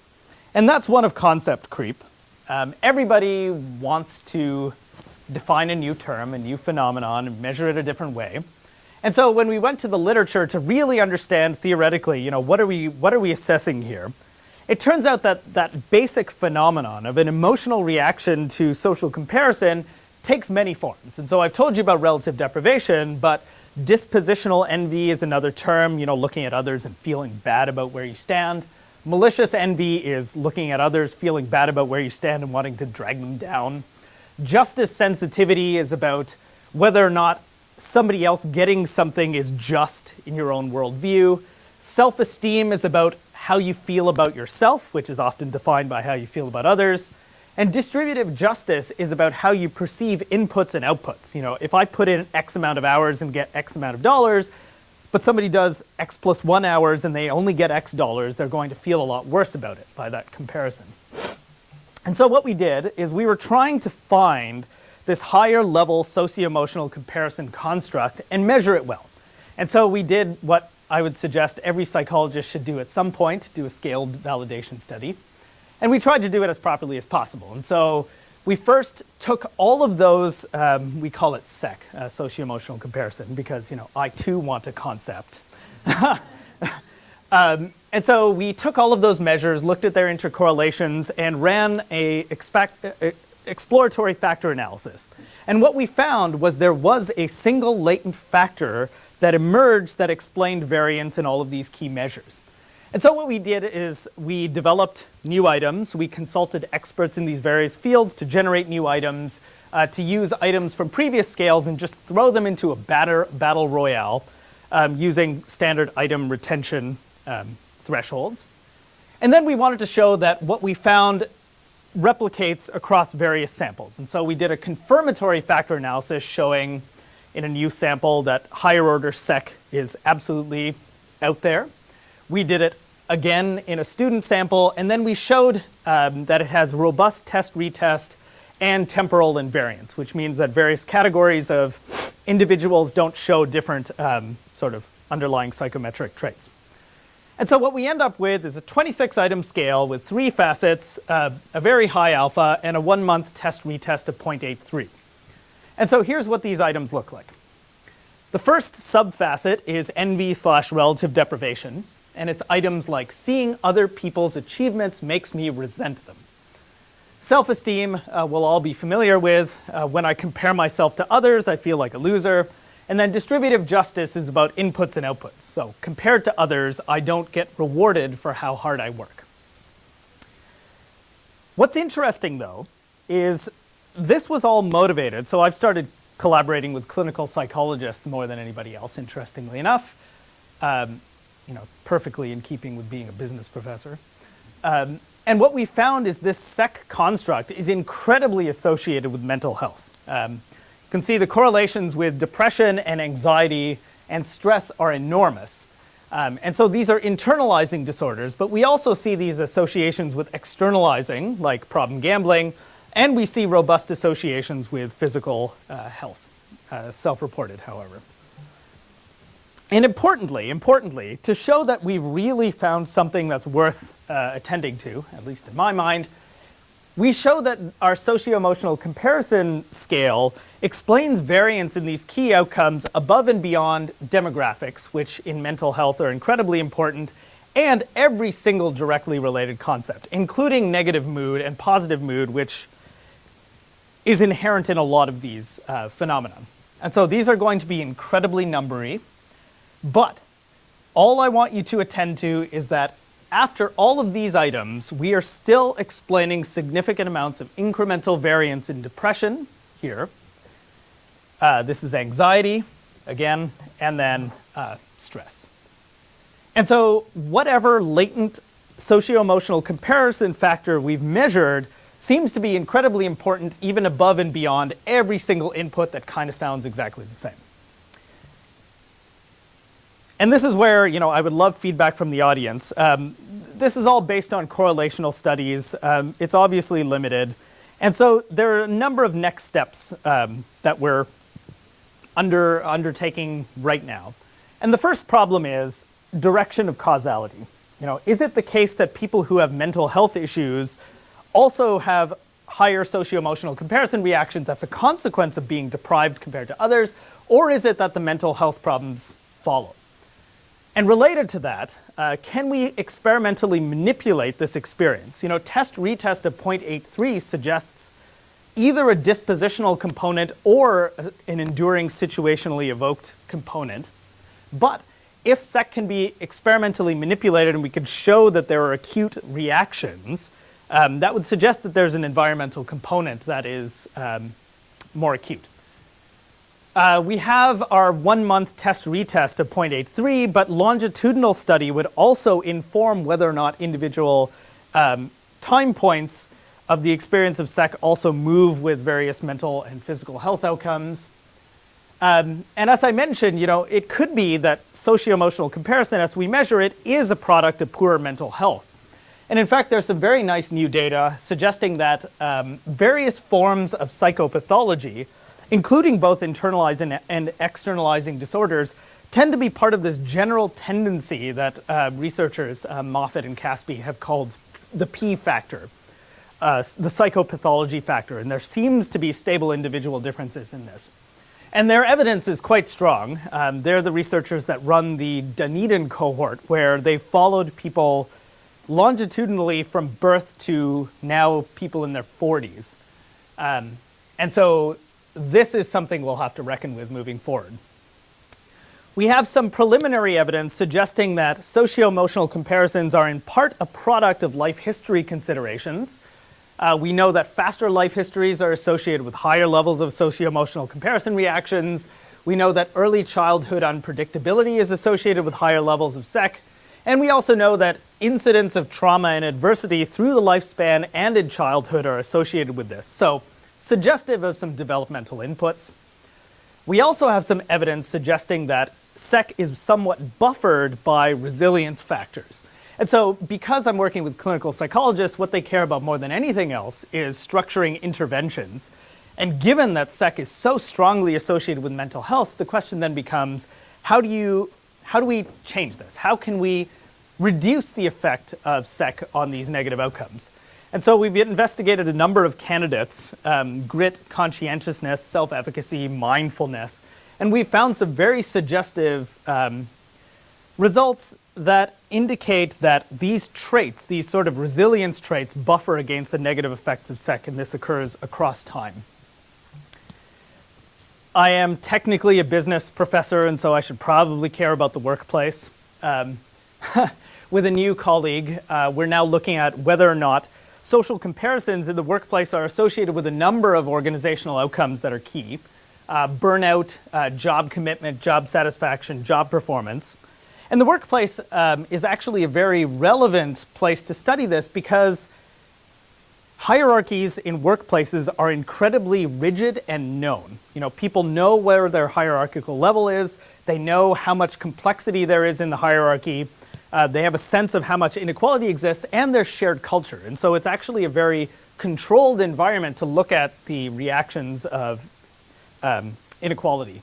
and that's one of concept creep. Everybody wants to define a new term, a new phenomenon, and measure it a different way. And so when we went to the literature to really understand theoretically, what are we assessing here, it turns out that that basic phenomenon of an emotional reaction to social comparison takes many forms. And so I've told you about relative deprivation, but dispositional envy is another term, looking at others and feeling bad about where you stand. Malicious envy is looking at others, feeling bad about where you stand and wanting to drag them down. Justice sensitivity is about whether or not somebody else getting something is just in your own worldview. Self-esteem is about how you feel about yourself, which is often defined by how you feel about others. And distributive justice is about how you perceive inputs and outputs. If I put in X amount of hours and get X amount of dollars, but somebody does X plus 1 hours and they only get X dollars, they're going to feel a lot worse about it by that comparison. And so what we did is we were trying to find this higher level socio-emotional comparison construct and measure it well. And so we did what I would suggest every psychologist should do at some point, do a scaled validation study. And we tried to do it as properly as possible. And so we first took all of those, we call it SEC, socio-emotional comparison, because I too want a concept. And so we took all of those measures, looked at their intercorrelations, and ran a exploratory factor analysis. And what we found was there was a single latent factor that emerged that explained variance in all of these key measures. And so what we did is we developed new items. We consulted experts in these various fields to generate new items, to use items from previous scales and just throw them into a battle royale using standard item retention thresholds. And then we wanted to show that what we found replicates across various samples. And so we did a confirmatory factor analysis showing in a new sample that higher order sec is absolutely out there. We did it again in a student sample, and then we showed that it has robust test-retest and temporal invariance, which means that various categories of individuals don't show different sort of underlying psychometric traits. And so what we end up with is a 26-item scale with 3 facets, a very high alpha, and a 1-month test-retest of 0.83. And so here's what these items look like. The first subfacet is envy/relative deprivation, and it's items like seeing other people's achievements makes me resent them. Self-esteem we'll all be familiar with. When I compare myself to others, I feel like a loser. And then distributive justice is about inputs and outputs. So compared to others, I don't get rewarded for how hard I work. What's interesting, though, is this was all motivated. So I've started collaborating with clinical psychologists more than anybody else, interestingly enough. Perfectly in keeping with being a business professor. And what we found is this SEC construct is incredibly associated with mental health. You can see the correlations with depression and anxiety and stress are enormous. And so these are internalizing disorders, but we also see these associations with externalizing, like problem gambling, and we see robust associations with physical health, self-reported, however. And importantly, to show that we've really found something that's worth attending to, at least in my mind, we show that our socio-emotional comparison scale explains variance in these key outcomes above and beyond demographics, which in mental health are incredibly important, and every single directly related concept, including negative mood and positive mood, which is inherent in a lot of these phenomena. And so these are going to be incredibly numbery, but all I want you to attend to is that after all of these items, we are still explaining significant amounts of incremental variance in depression here. This is anxiety, again, and then stress. And so whatever latent socio-emotional comparison factor we've measured seems to be incredibly important even above and beyond every single input that kind of sounds exactly the same. And this is where, I would love feedback from the audience. This is all based on correlational studies. It's obviously limited. And so there are a number of next steps that we're undertaking right now. And the first problem is direction of causality. Is it the case that people who have mental health issues also have higher socio-emotional comparison reactions as a consequence of being deprived compared to others? Or is it that the mental health problems follow? And related to that, can we experimentally manipulate this experience? Test-retest of 0.83 suggests either a dispositional component or an enduring situationally evoked component. But if SEC can be experimentally manipulated and we can show that there are acute reactions, that would suggest that there's an environmental component that is more acute. We have our 1-month test-retest of 0.83, but longitudinal study would also inform whether or not individual time points of the experience of SEC also move with various mental and physical health outcomes. And as I mentioned, it could be that socio-emotional comparison, as we measure it, is a product of poorer mental health. And in fact, there's some very nice new data suggesting that various forms of psychopathology, including both internalizing and externalizing disorders, tend to be part of this general tendency that researchers Moffitt and Caspi have called the P factor, the psychopathology factor, and there seems to be stable individual differences in this. And their evidence is quite strong. They're the researchers that run the Dunedin cohort, where they followed people longitudinally from birth to now people in their 40s. And so this is something we'll have to reckon with moving forward. We have some preliminary evidence suggesting that socio-emotional comparisons are in part a product of life history considerations. We know that faster life histories are associated with higher levels of socio-emotional comparison reactions. We know that early childhood unpredictability is associated with higher levels of SEC. And we also know that incidents of trauma and adversity through the lifespan and in childhood are associated with this. So, suggestive of some developmental inputs. We also have some evidence suggesting that SEC is somewhat buffered by resilience factors. And so, because I'm working with clinical psychologists, what they care about more than anything else is structuring interventions. And given that SEC is so strongly associated with mental health, the question then becomes, how do we change this? How can we reduce the effect of SEC on these negative outcomes? And so we've investigated a number of candidates, grit, conscientiousness, self-efficacy, mindfulness, and we've found some very suggestive results that indicate that these traits, these sort of resilience traits, buffer against the negative effects of SEC, and this occurs across time. I am technically a business professor, and so I should probably care about the workplace. With a new colleague, we're now looking at whether or not social comparisons in the workplace are associated with a number of organizational outcomes that are key. Burnout, job commitment, job satisfaction, job performance. And the workplace is actually a very relevant place to study this because hierarchies in workplaces are incredibly rigid and known. You know, people know where their hierarchical level is. They know how much complexity there is in the hierarchy. They have a sense of how much inequality exists and their shared culture. And so it's actually a very controlled environment to look at the reactions of inequality.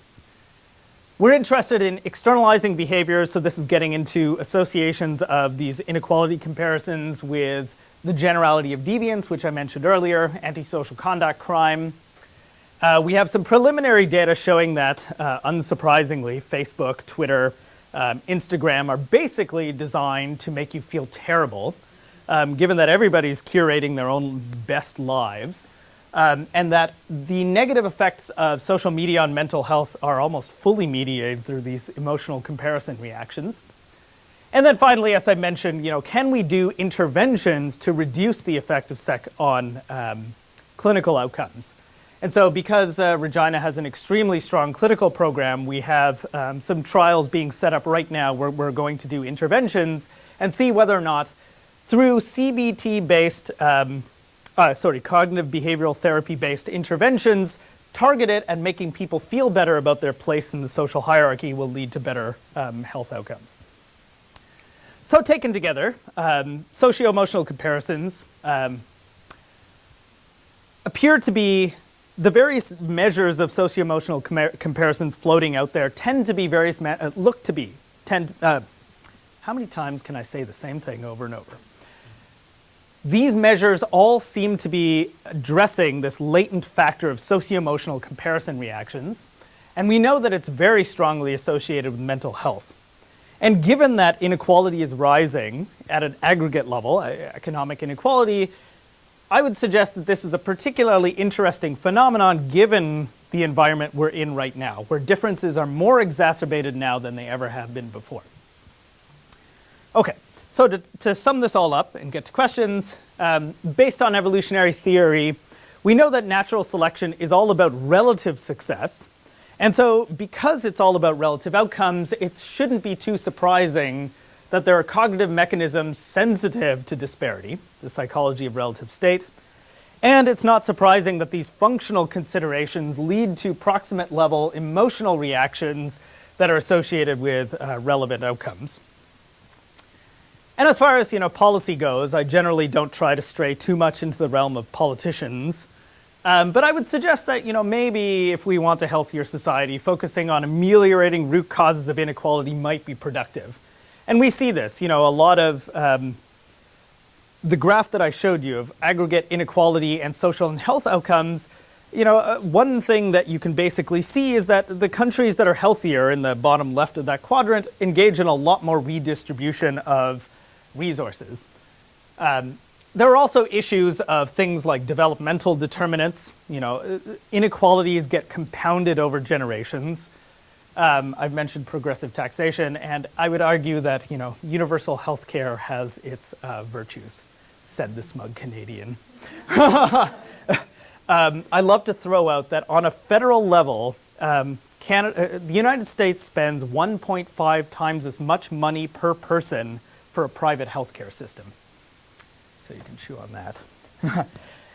We're interested in externalizing behaviors, so this is getting into associations of these inequality comparisons with the generality of deviance, which I mentioned earlier, antisocial conduct, crime. We have some preliminary data showing that, unsurprisingly, Facebook, Twitter, Instagram are basically designed to make you feel terrible, given that everybody's curating their own best lives, and that the negative effects of social media on mental health are almost fully mediated through these emotional comparison reactions. And then finally, as I mentioned, can we do interventions to reduce the effect of SEC on clinical outcomes? And so because Regina has an extremely strong clinical program, we have some trials being set up right now where we're going to do interventions and see whether or not through CBT-based, cognitive behavioral therapy-based interventions, targeted at making people feel better about their place in the social hierarchy will lead to better health outcomes. So taken together, socio-emotional comparisons appear to be the various measures of socio-emotional comparisons floating out there tend to be various, how many times can I say the same thing over and over? These measures all seem to be addressing this latent factor of socio-emotional comparison reactions, and we know that it's very strongly associated with mental health. And given that inequality is rising at an aggregate level, economic inequality, I would suggest that this is a particularly interesting phenomenon given the environment we're in right now, where differences are more exacerbated now than they ever have been before. Okay, so to sum this all up and get to questions, based on evolutionary theory, we know that natural selection is all about relative success. And so because it's all about relative outcomes, it shouldn't be too surprising that there are cognitive mechanisms sensitive to disparity, the psychology of relative state. And it's not surprising that these functional considerations lead to proximate-level emotional reactions that are associated with relevant outcomes. And as far as policy goes, I generally don't try to stray too much into the realm of politicians. But I would suggest that maybe if we want a healthier society, focusing on ameliorating root causes of inequality might be productive. And we see this, a lot of the graph that I showed you of aggregate inequality and social and health outcomes, one thing that you can basically see is that the countries that are healthier in the bottom left of that quadrant engage in a lot more redistribution of resources. There are also issues of things like developmental determinants. Inequalities get compounded over generations. I've mentioned progressive taxation, and I would argue that universal health care has its virtues, said the smug Canadian. I love to throw out that on a federal level, the United States spends 1.5 times as much money per person for a private healthcare system. So you can chew on that.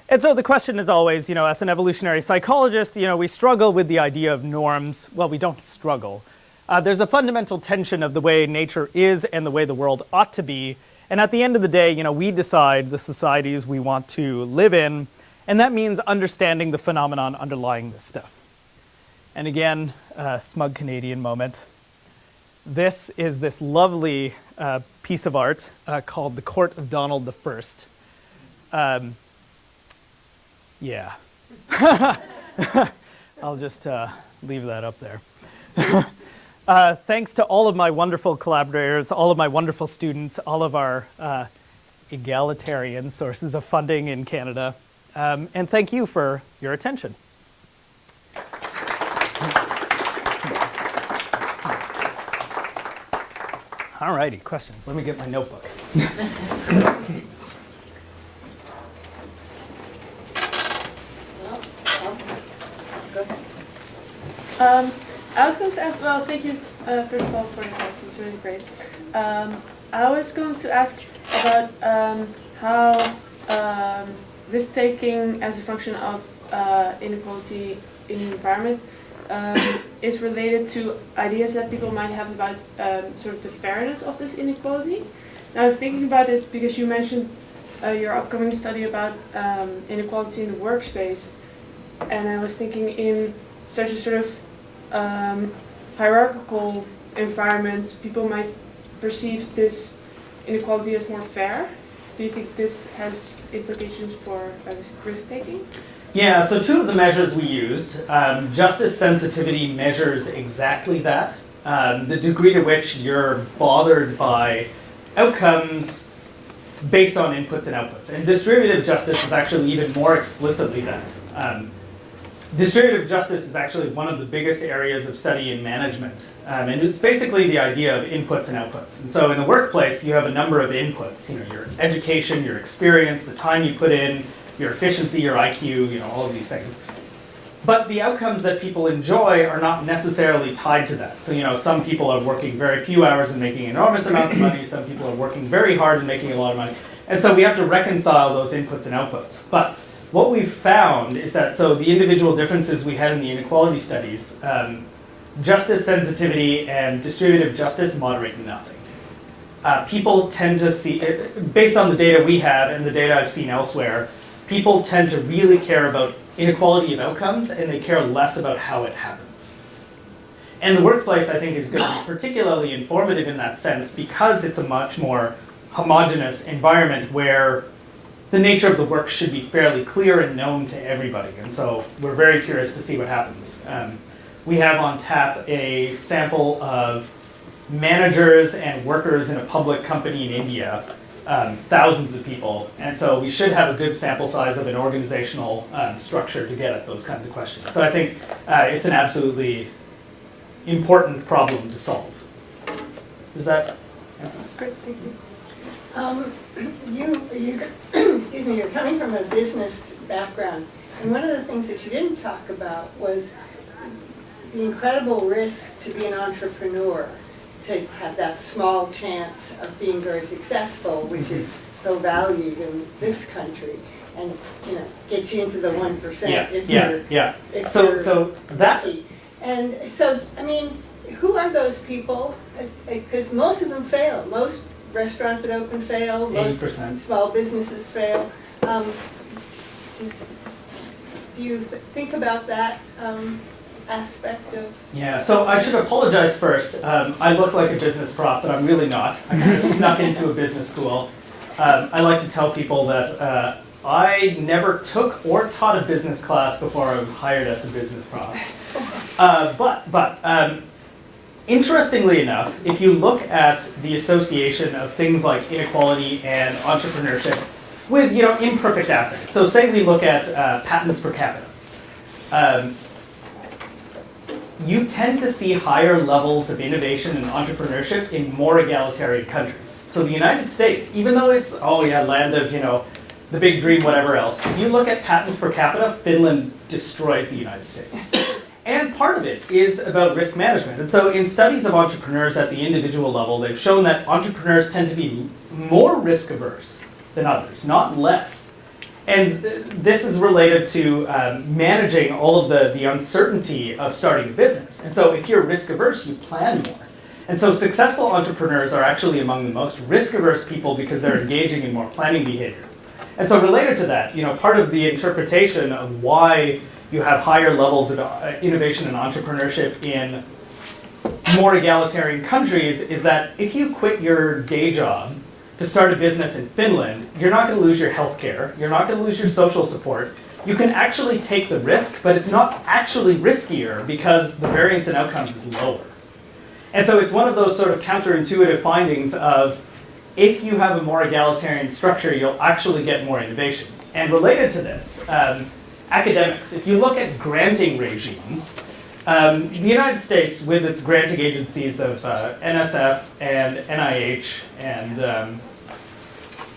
And so the question is always, as an evolutionary psychologist, we struggle with the idea of norms. Well, we don't struggle. There's a fundamental tension of the way nature is and the way the world ought to be. And at the end of the day, we decide the societies we want to live in. And that means understanding the phenomenon underlying this stuff. And again, smug Canadian moment. This is this lovely piece of art called The Court of Donald I. Yeah. I'll just leave that up there. Thanks to all of my wonderful collaborators, all of my wonderful students, all of our egalitarian sources of funding in Canada, and thank you for your attention. All righty, questions. Let me get my notebook. I was going to ask, well, thank you, first of all, for the talk. It was really great. I was going to ask about how risk-taking as a function of inequality in the environment is related to ideas that people might have about sort of the fairness of this inequality. And I was thinking about it because you mentioned your upcoming study about inequality in the workspace. And I was thinking in such a sort of hierarchical environment, people might perceive this inequality as more fair. Do you think this has implications for risk-taking? Yeah, so two of the measures we used, justice sensitivity measures exactly that. The degree to which you're bothered by outcomes based on inputs and outputs. And distributive justice is actually even more explicitly that. Distributive justice is actually one of the biggest areas of study in management. And it's basically the idea of inputs and outputs. And so in the workplace, you have a number of inputs. Your education, your experience, the time you put in, your efficiency, your IQ, all of these things. But the outcomes that people enjoy are not necessarily tied to that. So, some people are working very few hours and making enormous amounts of money. Some people are working very hard and making a lot of money. And so we have to reconcile those inputs and outputs. But what we've found is that, so the individual differences we had in the inequality studies, justice sensitivity and distributive justice moderate nothing. People tend to see, based on the data we have and the data I've seen elsewhere, people tend to really care about inequality of outcomes and they care less about how it happens. And the workplace, I think, is going to be particularly informative in that sense because it's a much more homogeneous environment where the nature of the work should be fairly clear and known to everybody. And so we're very curious to see what happens. We have on tap a sample of managers and workers in a public company in India, thousands of people. And so we should have a good sample size of an organizational structure to get at those kinds of questions. But I think it's an absolutely important problem to solve. Does that answer? Great, thank you. Excuse me, you're coming from a business background, and one of the things that you didn't talk about was the incredible risk to be an entrepreneur, to have that small chance of being very successful, which is so valued in this country, and get you into the 1% if you're lucky. And so, I mean, who are those people? Because most of them fail. Most restaurants that open fail, most 80%. Small businesses fail. Do you think about that aspect of? Yeah, so I should apologize first. I look like a business prof, but I'm really not. I kind of snuck into a business school. I like to tell people that I never took or taught a business class before I was hired as a business prof. But interestingly enough, if you look at the association of things like inequality and entrepreneurship with imperfect assays, so say we look at patents per capita, you tend to see higher levels of innovation and entrepreneurship in more egalitarian countries. So the United States, even though it's land of the big dream, whatever else, if you look at patents per capita, Finland destroys the United States. And part of it is about risk management. And so in studies of entrepreneurs at the individual level, they've shown that entrepreneurs tend to be more risk averse than others, not less. And this is related to managing all of the uncertainty of starting a business. And so if you're risk averse, you plan more. And so successful entrepreneurs are actually among the most risk averse people because they're engaging in more planning behavior. And so related to that, part of the interpretation of why you have higher levels of innovation and entrepreneurship in more egalitarian countries is that if you quit your day job to start a business in Finland, you're not going to lose your health care, you're not going to lose your social support. You can actually take the risk, but it's not actually riskier because the variance in outcomes is lower. And so it's one of those sort of counterintuitive findings of if you have a more egalitarian structure, you'll actually get more innovation. And related to this, academics, if you look at granting regimes, the United States, with its granting agencies of NSF and NIH, and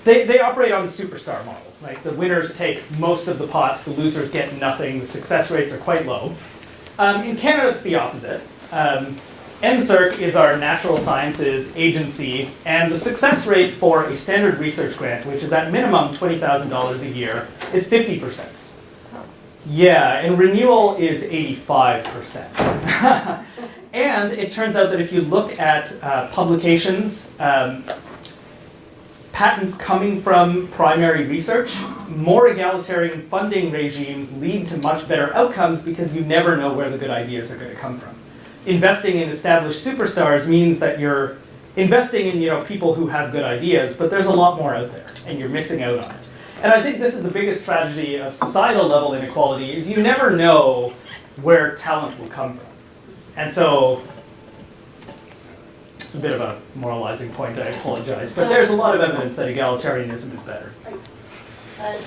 they operate on the superstar model. Like the winners take most of the pot, the losers get nothing, the success rates are quite low. In Canada, it's the opposite. NSERC is our natural sciences agency, and the success rate for a standard research grant, which is at minimum $20,000 a year, is 50%. Yeah, and renewal is 85%. And it turns out that if you look at publications, patents coming from primary research, more egalitarian funding regimes lead to much better outcomes because you never know where the good ideas are going to come from. Investing in established superstars means that you're investing in people who have good ideas, but there's a lot more out there, and you're missing out on it. And I think this is the biggest tragedy of societal level inequality, is you never know where talent will come from. And so, it's a bit of a moralizing point, I apologize, but there's a lot of evidence that egalitarianism is better.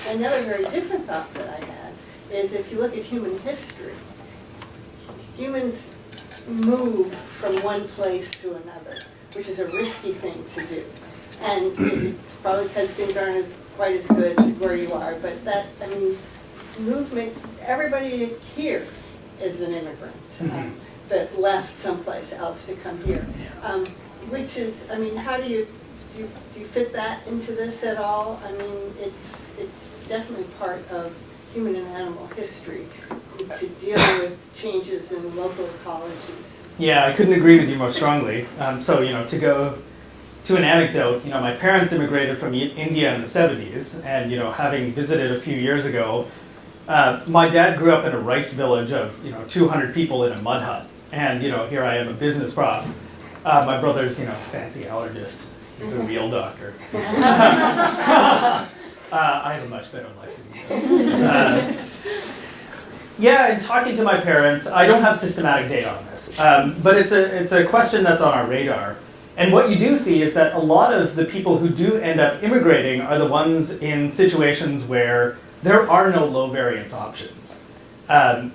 Another very different thought that I had is if you look at human history, humans move from one place to another, which is a risky thing to do. And it's probably because things aren't quite as good where you are, but movement, everybody here is an immigrant that left someplace else to come here. Which is, how do you fit that into this at all? It's definitely part of human and animal history to deal with changes in local ecologies. Yeah, I couldn't agree with you more strongly. To go to an anecdote, my parents immigrated from India in the 70s, and having visited a few years ago, my dad grew up in a rice village of 200 people in a mud hut, and here I am, a business prof. My brother's fancy allergist. He's a real doctor. I have a much better life than you. Yeah, in talking to my parents, I don't have systematic data on this, but it's a question that's on our radar. And what you do see is that a lot of the people who do end up immigrating are the ones in situations where there are no low variance options. And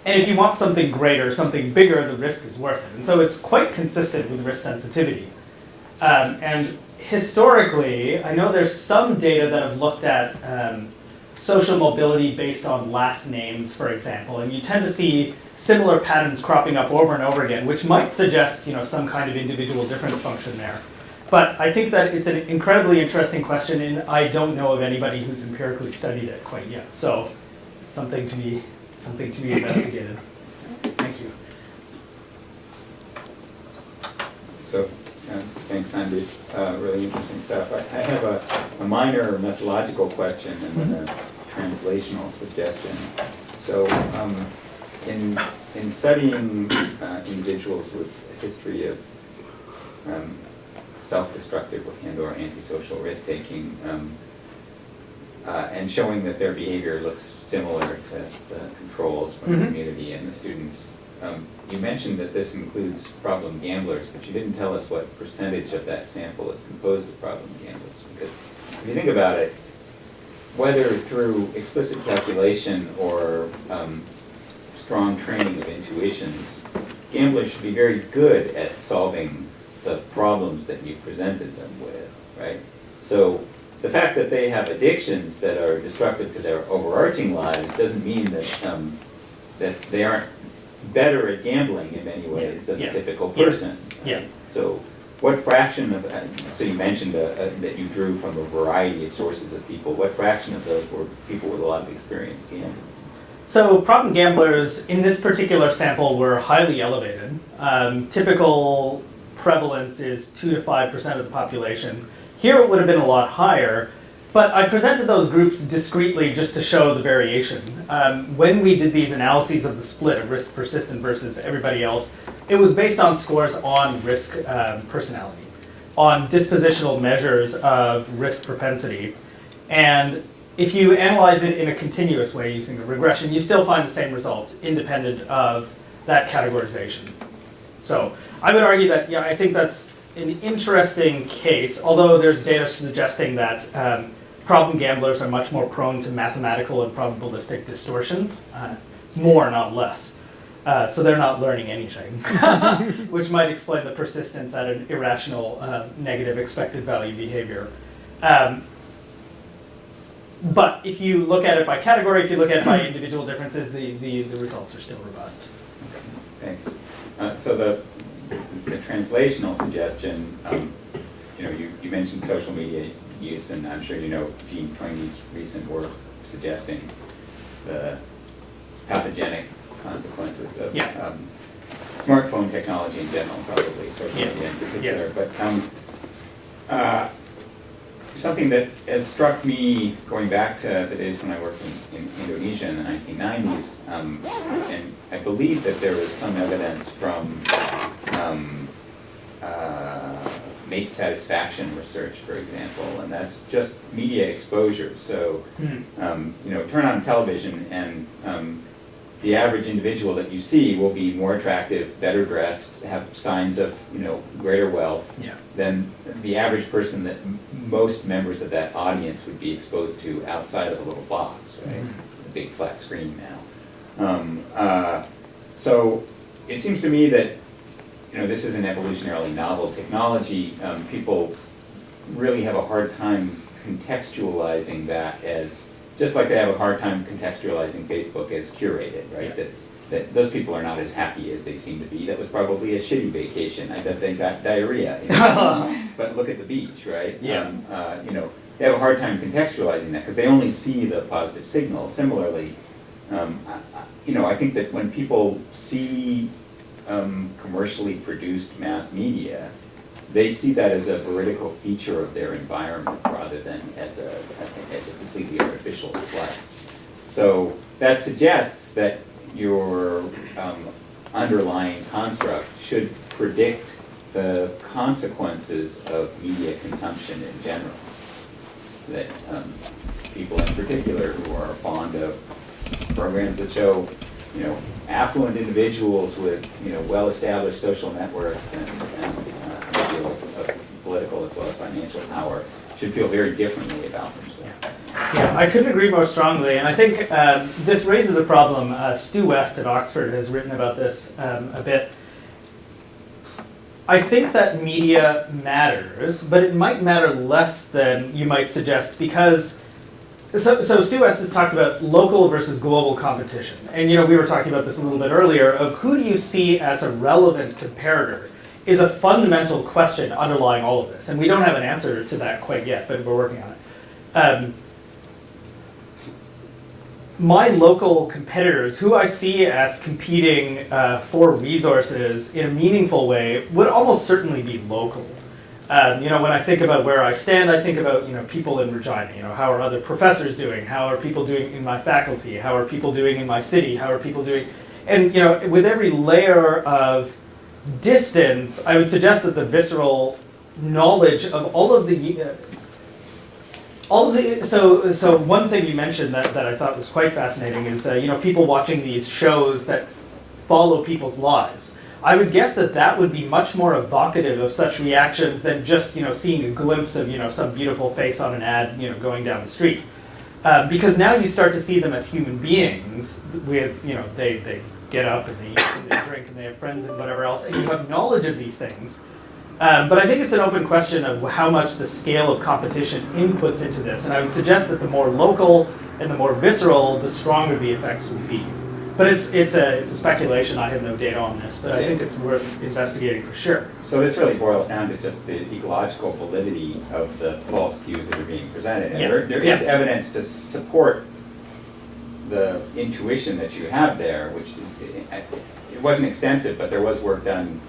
if you want something greater, something bigger, the risk is worth it. And so it's quite consistent with risk sensitivity. And historically, I know there's some data that have looked at social mobility based on last names, for example, and you tend to see similar patterns cropping up over and over again, which might suggest some kind of individual difference function there. But I think that it's an incredibly interesting question, and I don't know of anybody who's empirically studied it quite yet. So, something to be investigated. Thank you. So, thanks, Sandeep. Really interesting stuff. I have a minor methodological question and then a translational suggestion. So, in studying individuals with a history of self-destructive and/or antisocial risk-taking, and showing that their behavior looks similar to the controls from the community and the students. You mentioned that this includes problem gamblers, but you didn't tell us what percentage of that sample is composed of problem gamblers. Because if you think about it, whether through explicit calculation or strong training of intuitions, gamblers should be very good at solving the problems that you presented them with, right? So the fact that they have addictions that are destructive to their overarching lives doesn't mean that that they aren't better at gambling in many ways than the typical person. Yeah. So what fraction of, so you mentioned that you drew from a variety of sources of people. What fraction of those were people with a lot of experience gambling? So problem gamblers in this particular sample were highly elevated. Typical prevalence is 2 to 5% of the population. Here it would have been a lot higher, but I presented those groups discretely just to show the variation. When we did these analyses of the split of risk persistent versus everybody else, it was based on scores on risk personality, on dispositional measures of risk propensity. And if you analyze it in a continuous way using the regression, you still find the same results independent of that categorization. So I would argue that, yeah, I think that's an interesting case, although there's data suggesting that problem gamblers are much more prone to mathematical and probabilistic distortions, more, not less. So they're not learning anything, which might explain the persistence at an irrational negative expected value behavior. But if you look at it by category, if you look at it by individual differences, the results are still robust. Thanks. So the translational suggestion, you mentioned social media use, and I'm sure you know Jean Twengey's recent work suggesting the pathogenic consequences of smartphone technology in general, probably social media in particular. But something that has struck me going back to the days when I worked in Indonesia in the 1990s, and I believe that there was some evidence from mate satisfaction research, for example, and that's just media exposure. So, turn on television and the average individual that you see will be more attractive, better dressed, have signs of greater wealth than the average person that most members of that audience would be exposed to outside of a little box, right? A big flat screen now. So it seems to me that this is an evolutionarily novel technology. People really have a hard time contextualizing that as, just like they have a hard time contextualizing Facebook as curated, right? That those people are not as happy as they seem to be. That was probably a shitty vacation. I bet they got diarrhea. But look at the beach, right? They have a hard time contextualizing that because they only see the positive signal. Similarly, I think that when people see commercially produced mass media, they see that as a veridical feature of their environment rather than as a completely artificial slice. So that suggests that your underlying construct should predict the consequences of media consumption in general. That people in particular who are fond of programs that show affluent individuals with well-established social networks and a deal of political as well as financial power should feel very differently about themselves. Yeah, I couldn't agree more strongly, and I think this raises a problem. Stu West at Oxford has written about this a bit. I think that media matters, but it might matter less than you might suggest because So Stu West has talked about local versus global competition. And we were talking about this a little bit earlier, of who do you see as a relevant comparator is a fundamental question underlying all of this. And we don't have an answer to that quite yet, but we're working on it. My local competitors, who I see as competing for resources in a meaningful way, would almost certainly be local. When I think about where I stand, I think about, people in Regina. How are other professors doing? How are people doing in my faculty? How are people doing in my city? How are people doing? And, with every layer of distance, I would suggest that the visceral knowledge of all of the, so one thing you mentioned that I thought was quite fascinating is, people watching these shows that follow people's lives. I would guess that would be much more evocative of such reactions than just seeing a glimpse of some beautiful face on an ad going down the street, because now you start to see them as human beings with they get up and they eat and they drink and they have friends and whatever else, and you have knowledge of these things. But I think it's an open question of how much the scale of competition inputs into this, and I would suggest that the more local and the more visceral, the stronger the effects would be. But it's a speculation. I have no data on this, but I think it's worth investigating for sure. So this really boils down to just the ecological validity of the false views that are being presented. And there is evidence to support the intuition that you have there, which it wasn't extensive, but there was work done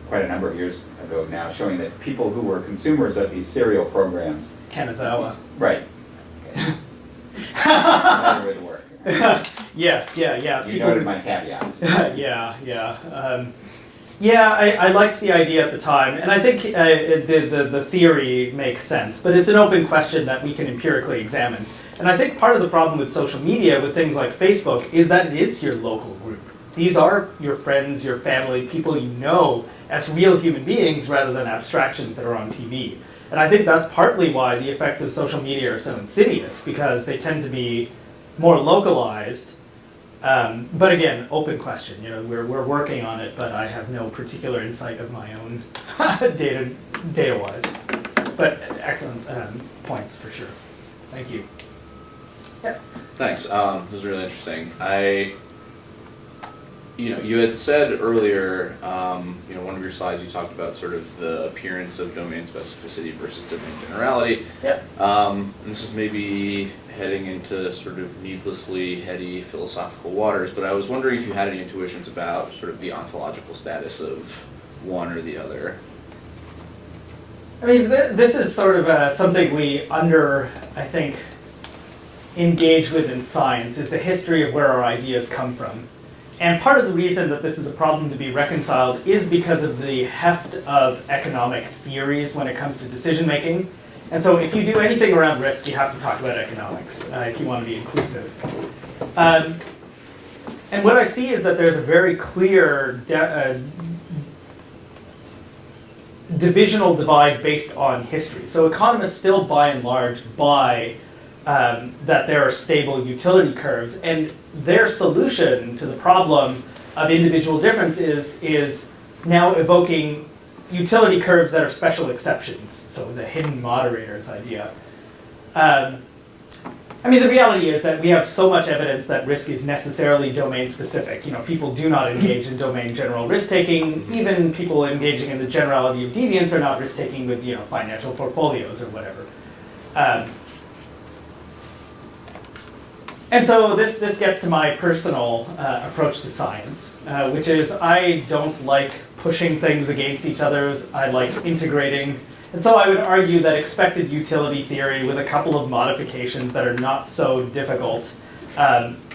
quite a number of years ago now showing that people who were consumers of these serial programs. Kanazawa. Right. Okay. Another way to work. Yes, yeah. You noted my caveats. Yeah. I liked the idea at the time, and I think the theory makes sense, but it's an open question that we can empirically examine. And I think part of the problem with social media, with things like Facebook, is that it is your local group. These are your friends, your family, people you know as real human beings rather than abstractions that are on TV. And I think that's partly why the effects of social media are so insidious, because they tend to be more localized. But again, open question. We're working on it, but I have no particular insight of my own data-wise. But excellent points for sure. Thank you. Yeah. Thanks. This was really interesting. You had said earlier, one of your slides you talked about sort of the appearance of domain specificity versus domain generality. Yeah. And this is maybe heading into sort of needlessly heady philosophical waters, but I was wondering if you had any intuitions about sort of the ontological status of one or the other. I mean, this is sort of something we I think, engage with in science, is the history of where our ideas come from. And part of the reason that this is a problem to be reconciled is because of the heft of economic theories when it comes to decision making. And so if you do anything around risk, you have to talk about economics if you want to be inclusive. And what I see is that there's a very clear divisional divide based on history. So economists still, by and large, buy that there are stable utility curves, and their solution to the problem of individual difference is now evoking utility curves that are special exceptions, so the hidden moderators idea. I mean, the reality is that we have so much evidence that risk is necessarily domain specific. People do not engage in domain general risk taking. Even people engaging in the generality of deviance are not risk taking with financial portfolios or whatever. And so this gets to my personal approach to science, which is I don't like pushing things against each other. I like integrating. And so I would argue that expected utility theory with a couple of modifications that are not so difficult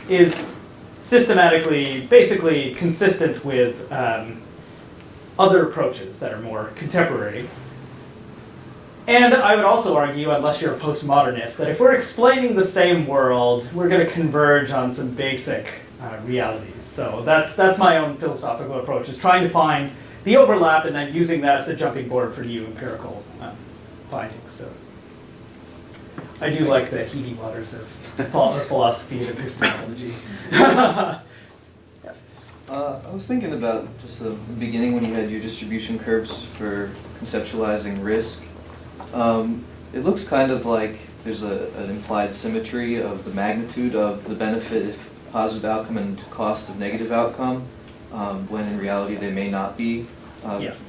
is systematically, basically consistent with other approaches that are more contemporary. And I would also argue, unless you're a postmodernist, that if we're explaining the same world, we're going to converge on some basic realities. So that's my own philosophical approach, is trying to find the overlap and then using that as a jumping board for new empirical findings. So I do like the heady waters of philosophy and epistemology. I was thinking about just the beginning when you had your distribution curves for conceptualizing risk. It looks kind of like there's an implied symmetry of the magnitude of the benefit of positive outcome and cost of negative outcome, when in reality they may not be.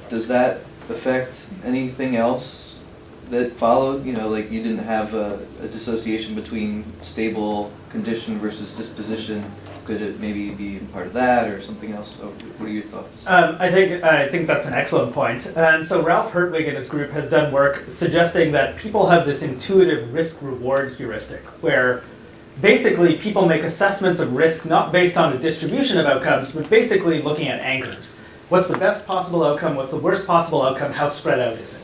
Does that affect anything else that followed? Like you didn't have a dissociation between stable condition versus disposition. Could it maybe be part of that or something else? What are your thoughts? I think that's an excellent point. So Ralph Hertwig and his group has done work suggesting that people have this intuitive risk-reward heuristic, where basically people make assessments of risk not based on a distribution of outcomes, but basically looking at anchors. What's the best possible outcome? What's the worst possible outcome? How spread out is it?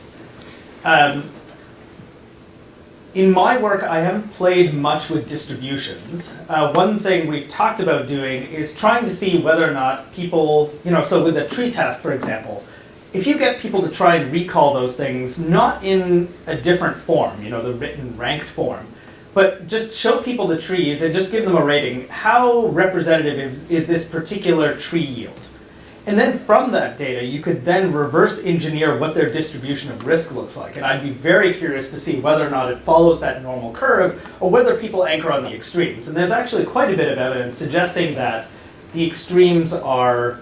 In my work, I haven't played much with distributions. One thing we've talked about doing is trying to see whether or not people, so with the tree task, for example, if you get people to try and recall those things, not in a different form, the written ranked form, but just show people the trees and just give them a rating. How representative is this particular tree yield? And then from that data, you could then reverse engineer what their distribution of risk looks like. And I'd be very curious to see whether or not it follows that normal curve or whether people anchor on the extremes. And there's actually quite a bit of evidence suggesting that the extremes are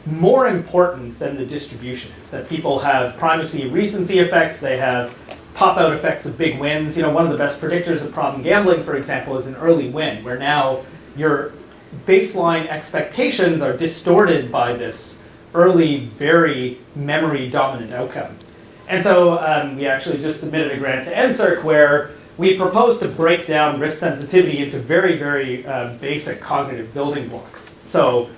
more important than the distribution is. That people have primacy recency effects, they have pop-out effects of big wins. You know, one of the best predictors of problem gambling, for example, is an early win, where now your baseline expectations are distorted by this early, very memory-dominant outcome. And so we actually just submitted a grant to NSERC where we proposed to break down risk sensitivity into very, very basic cognitive building blocks. So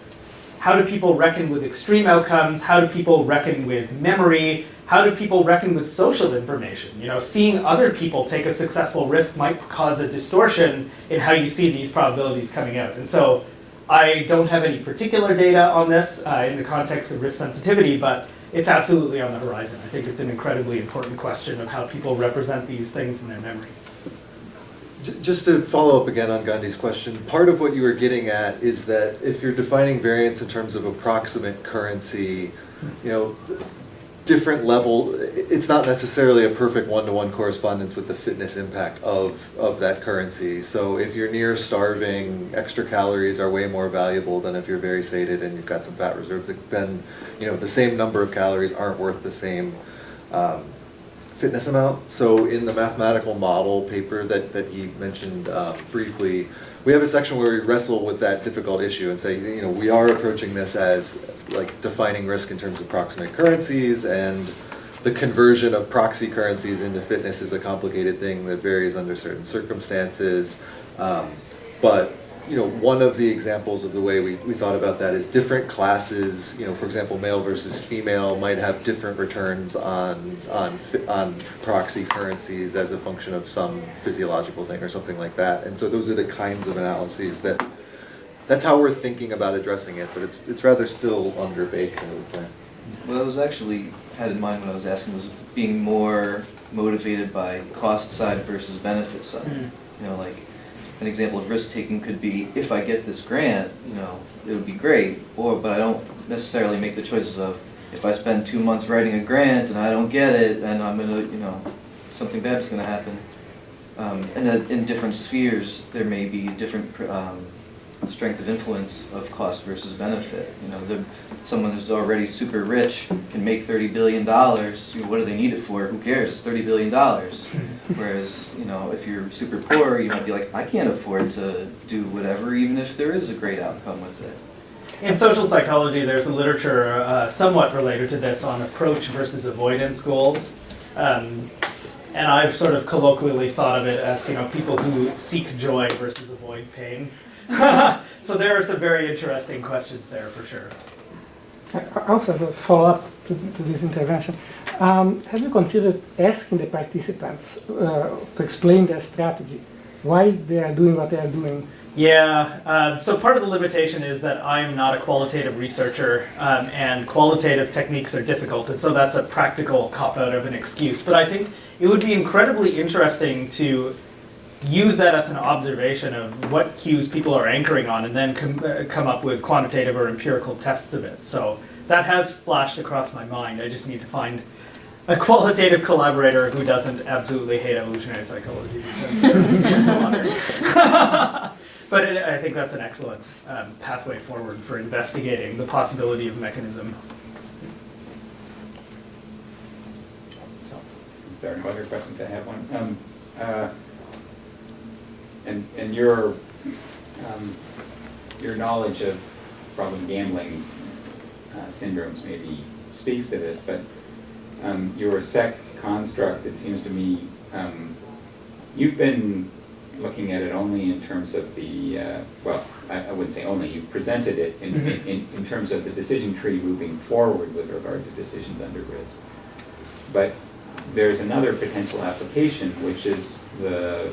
how do people reckon with extreme outcomes? How do people reckon with memory? How do people reckon with social information? You know, seeing other people take a successful risk might cause a distortion in how you see these probabilities coming out. And so I don't have any particular data on this in the context of risk sensitivity, but it's absolutely on the horizon. I think it's an incredibly important question of how people represent these things in their memory. Just to follow up again on Gandhi's question, part of what you were getting at is that if you're defining variance in terms of approximate currency, you know, different level, it's not necessarily a perfect one-to-one correspondence with the fitness impact of that currency. So if you're near starving, extra calories are way more valuable than if you're very sated and you've got some fat reserves. Then, you know, the same number of calories aren't worth the same fitness amount. So in the mathematical model paper that he mentioned briefly, we have a section where we wrestle with that difficult issue and say, you know, we are approaching this as like defining risk in terms of proximate currencies, and the conversion of proxy currencies into fitness is a complicated thing that varies under certain circumstances. But you know, one of the examples of the way we thought about that is different classes, you know, for example, male versus female might have different returns on proxy currencies as a function of some physiological thing or something like that. And so those are the kinds of analyses that's how we're thinking about addressing it, but it's rather still underbaked, I would say. What I was actually had in mind when I was asking was being more motivated by cost side versus benefit side. You know, like an example of risk taking could be, if I get this grant, you know, it would be great. But I don't necessarily make the choices of, if I spend 2 months writing a grant and I don't get it, then I'm gonna, you know, something bad is gonna happen. And that in different spheres, there may be different strength of influence of cost versus benefit. You know, someone who's already super rich can make $30 billion. You know, what do they need it for? Who cares? It's $30 billion. Whereas, you know, if you're super poor, you might be like, I can't afford to do whatever, even if there is a great outcome with it. In social psychology, there's a literature somewhat related to this on approach versus avoidance goals. And I've sort of colloquially thought of it as, you know, people who seek joy versus avoid pain. So there are some very interesting questions there for sure. Also, as a follow-up to this intervention, have you considered asking the participants to explain their strategy, why they are doing what they are doing? Yeah, so part of the limitation is that I'm not a qualitative researcher, and qualitative techniques are difficult, and so that's a practical cop-out of an excuse. But I think it would be incredibly interesting to use that as an observation of what cues people are anchoring on, and then come up with quantitative or empirical tests of it. So that has flashed across my mind. I just need to find a qualitative collaborator who doesn't absolutely hate evolutionary psychology, because they're so honored. But I think that's an excellent pathway forward for investigating the possibility of mechanism. Is there no other questions? I have one. And your knowledge of problem gambling syndromes maybe speaks to this, but your SEC construct, it seems to me, you've been looking at it only in terms of the, well, I wouldn't say only, you presented it in terms of the decision tree moving forward with regard to decisions under risk. But there's another potential application, which is the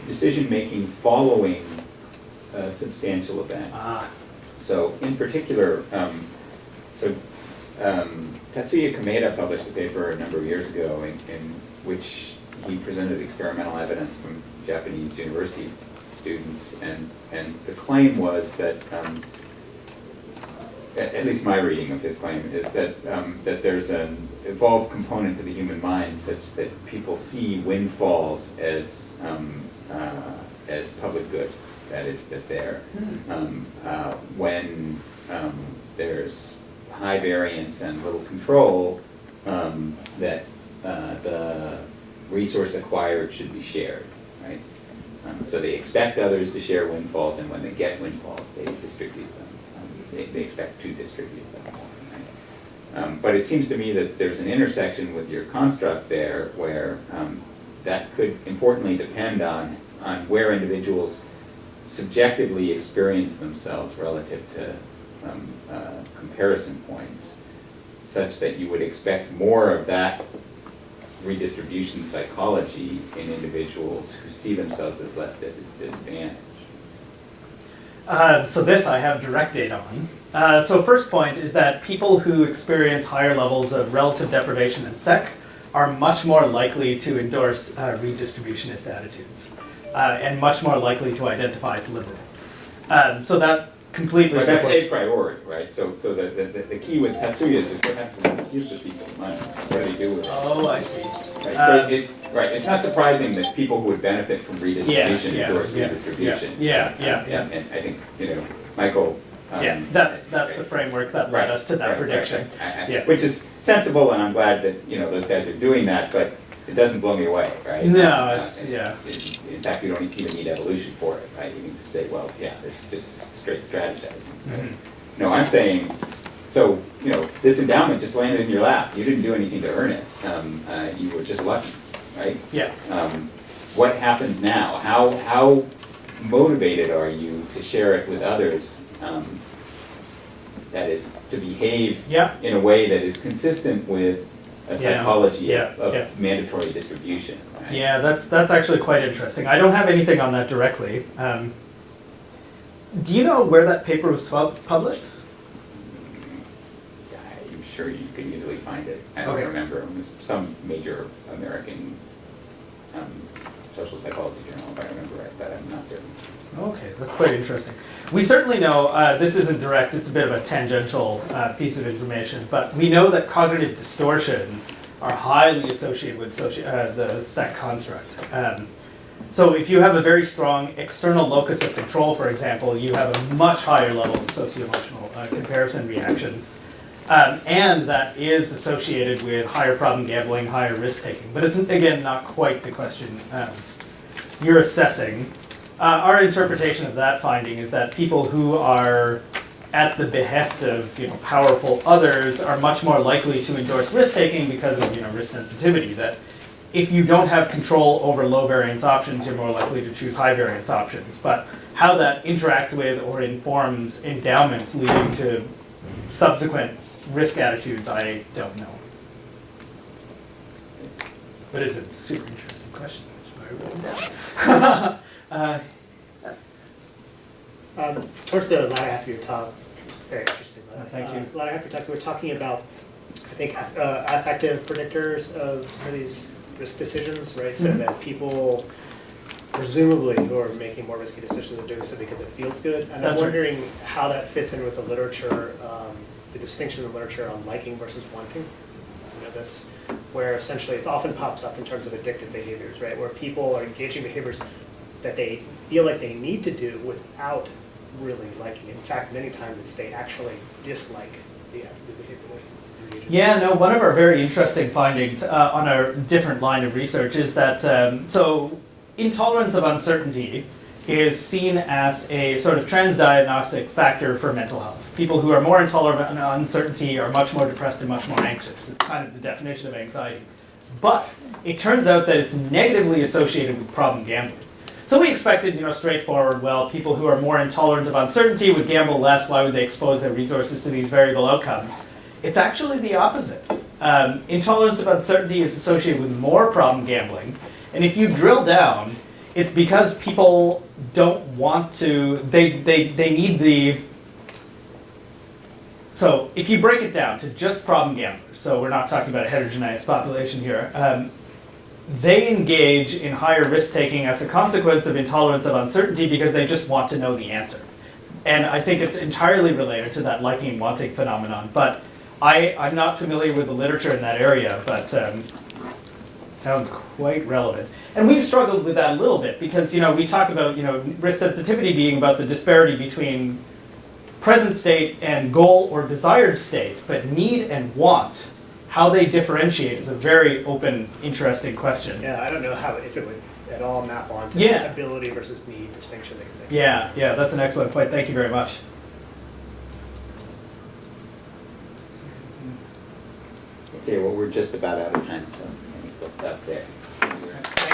decision-making following a substantial event. So in particular, Tatsuya Kameda published a paper a number of years ago in which he presented experimental evidence from Japanese university students, and the claim was that at least my reading of his claim is that that there's an evolved component to the human mind such that people see windfalls as public goods. That is, that they're when there's high variance and little control, that the resource acquired should be shared, right? So they expect others to share windfalls, and when they get windfalls, they distribute them. They expect to distribute them. Right? But it seems to me that there's an intersection with your construct there where that could importantly depend on where individuals subjectively experience themselves relative to comparison points, such that you would expect more of that redistribution psychology in individuals who see themselves as less disadvantaged. So this I have direct data on. So first point is that people who experience higher levels of relative deprivation and SEC are much more likely to endorse redistributionist attitudes and much more likely to identify as liberal. So that completely But that's supports. a priority, right? So the key with Tatsuyas is what happens when you give the people money? What do they do with it? Oh, I see. Right, so it's not surprising that people who would benefit from redistribution endorse redistribution. Yeah. And I think, Michael. That's the framework that led us to that prediction. Right. Which is sensible, and I'm glad that, those guys are doing that, but it doesn't blow me away, right? No, In fact, you don't even need evolution for it, right? You can just say, well, yeah, it's just straight strategizing. Right? No, I'm saying, so, this endowment just landed in your lap. You didn't do anything to earn it. You were just lucky, right? Yeah. What happens now? How motivated are you to share it with others? That is, to behave in a way that is consistent with a psychology of mandatory distribution. Right? Yeah, that's actually quite interesting. I don't have anything on that directly. Do you know where that paper was published? I'm sure you could easily find it. I don't remember. It was some major American social psychology journal, if I remember right, but I'm not certain. Okay, that's quite interesting. We certainly know, this isn't direct, it's a bit of a tangential piece of information, but we know that cognitive distortions are highly associated with the SEC construct. So if you have a very strong external locus of control, for example, you have a much higher level of socioemotional comparison reactions. And that is associated with higher problem gambling, higher risk taking. But it's, again, not quite the question you're assessing. Our interpretation of that finding is that people who are at the behest of powerful others are much more likely to endorse risk taking because of risk sensitivity. That if you don't have control over low variance options, you're more likely to choose high variance options. But how that interacts with or informs endowments leading to subsequent risk attitudes, I don't know. But it's a super interesting question. Yes. Towards the latter half of your talk, very interesting. Thank you. Latter half of your talk, we were talking about, I think, affective predictors of some of these risk decisions, right? So that people, presumably, who are making more risky decisions are doing so because it feels good. And I'm wondering how that fits in with the literature, the distinction in the literature on liking versus wanting. This, where essentially it often pops up in terms of addictive behaviors, right? Where people are engaging behaviors that they feel like they need to do without really liking it. In fact, many times it's they actually dislike the behavior. Yeah, no, one of our very interesting findings on a different line of research is that, so intolerance of uncertainty is seen as a sort of transdiagnostic factor for mental health. People who are more intolerant of uncertainty are much more depressed and much more anxious. It's kind of the definition of anxiety. But it turns out that it's negatively associated with problem gambling. So we expected, straightforward, well, people who are more intolerant of uncertainty would gamble less. Why would they expose their resources to these variable outcomes? It's actually the opposite. Intolerance of uncertainty is associated with more problem gambling. And if you drill down, it's because people don't want to, they need the, so if you break it down to just problem gamblers, so we're not talking about a heterogeneous population here, they engage in higher risk taking as a consequence of intolerance of uncertainty because they just want to know the answer. And I think it's entirely related to that liking and wanting phenomenon. But I'm not familiar with the literature in that area, but it sounds quite relevant. And we've struggled with that a little bit because, we talk about, risk sensitivity being about the disparity between present state and goal or desired state, but need and want, how they differentiate is a very open, interesting question. Yeah, I don't know if it would at all map onto Yeah. this ability versus need distinction. That you make. Yeah, that's an excellent point. Thank you very much. Okay, well, we're just about out of time, so I think we'll stop there. Thank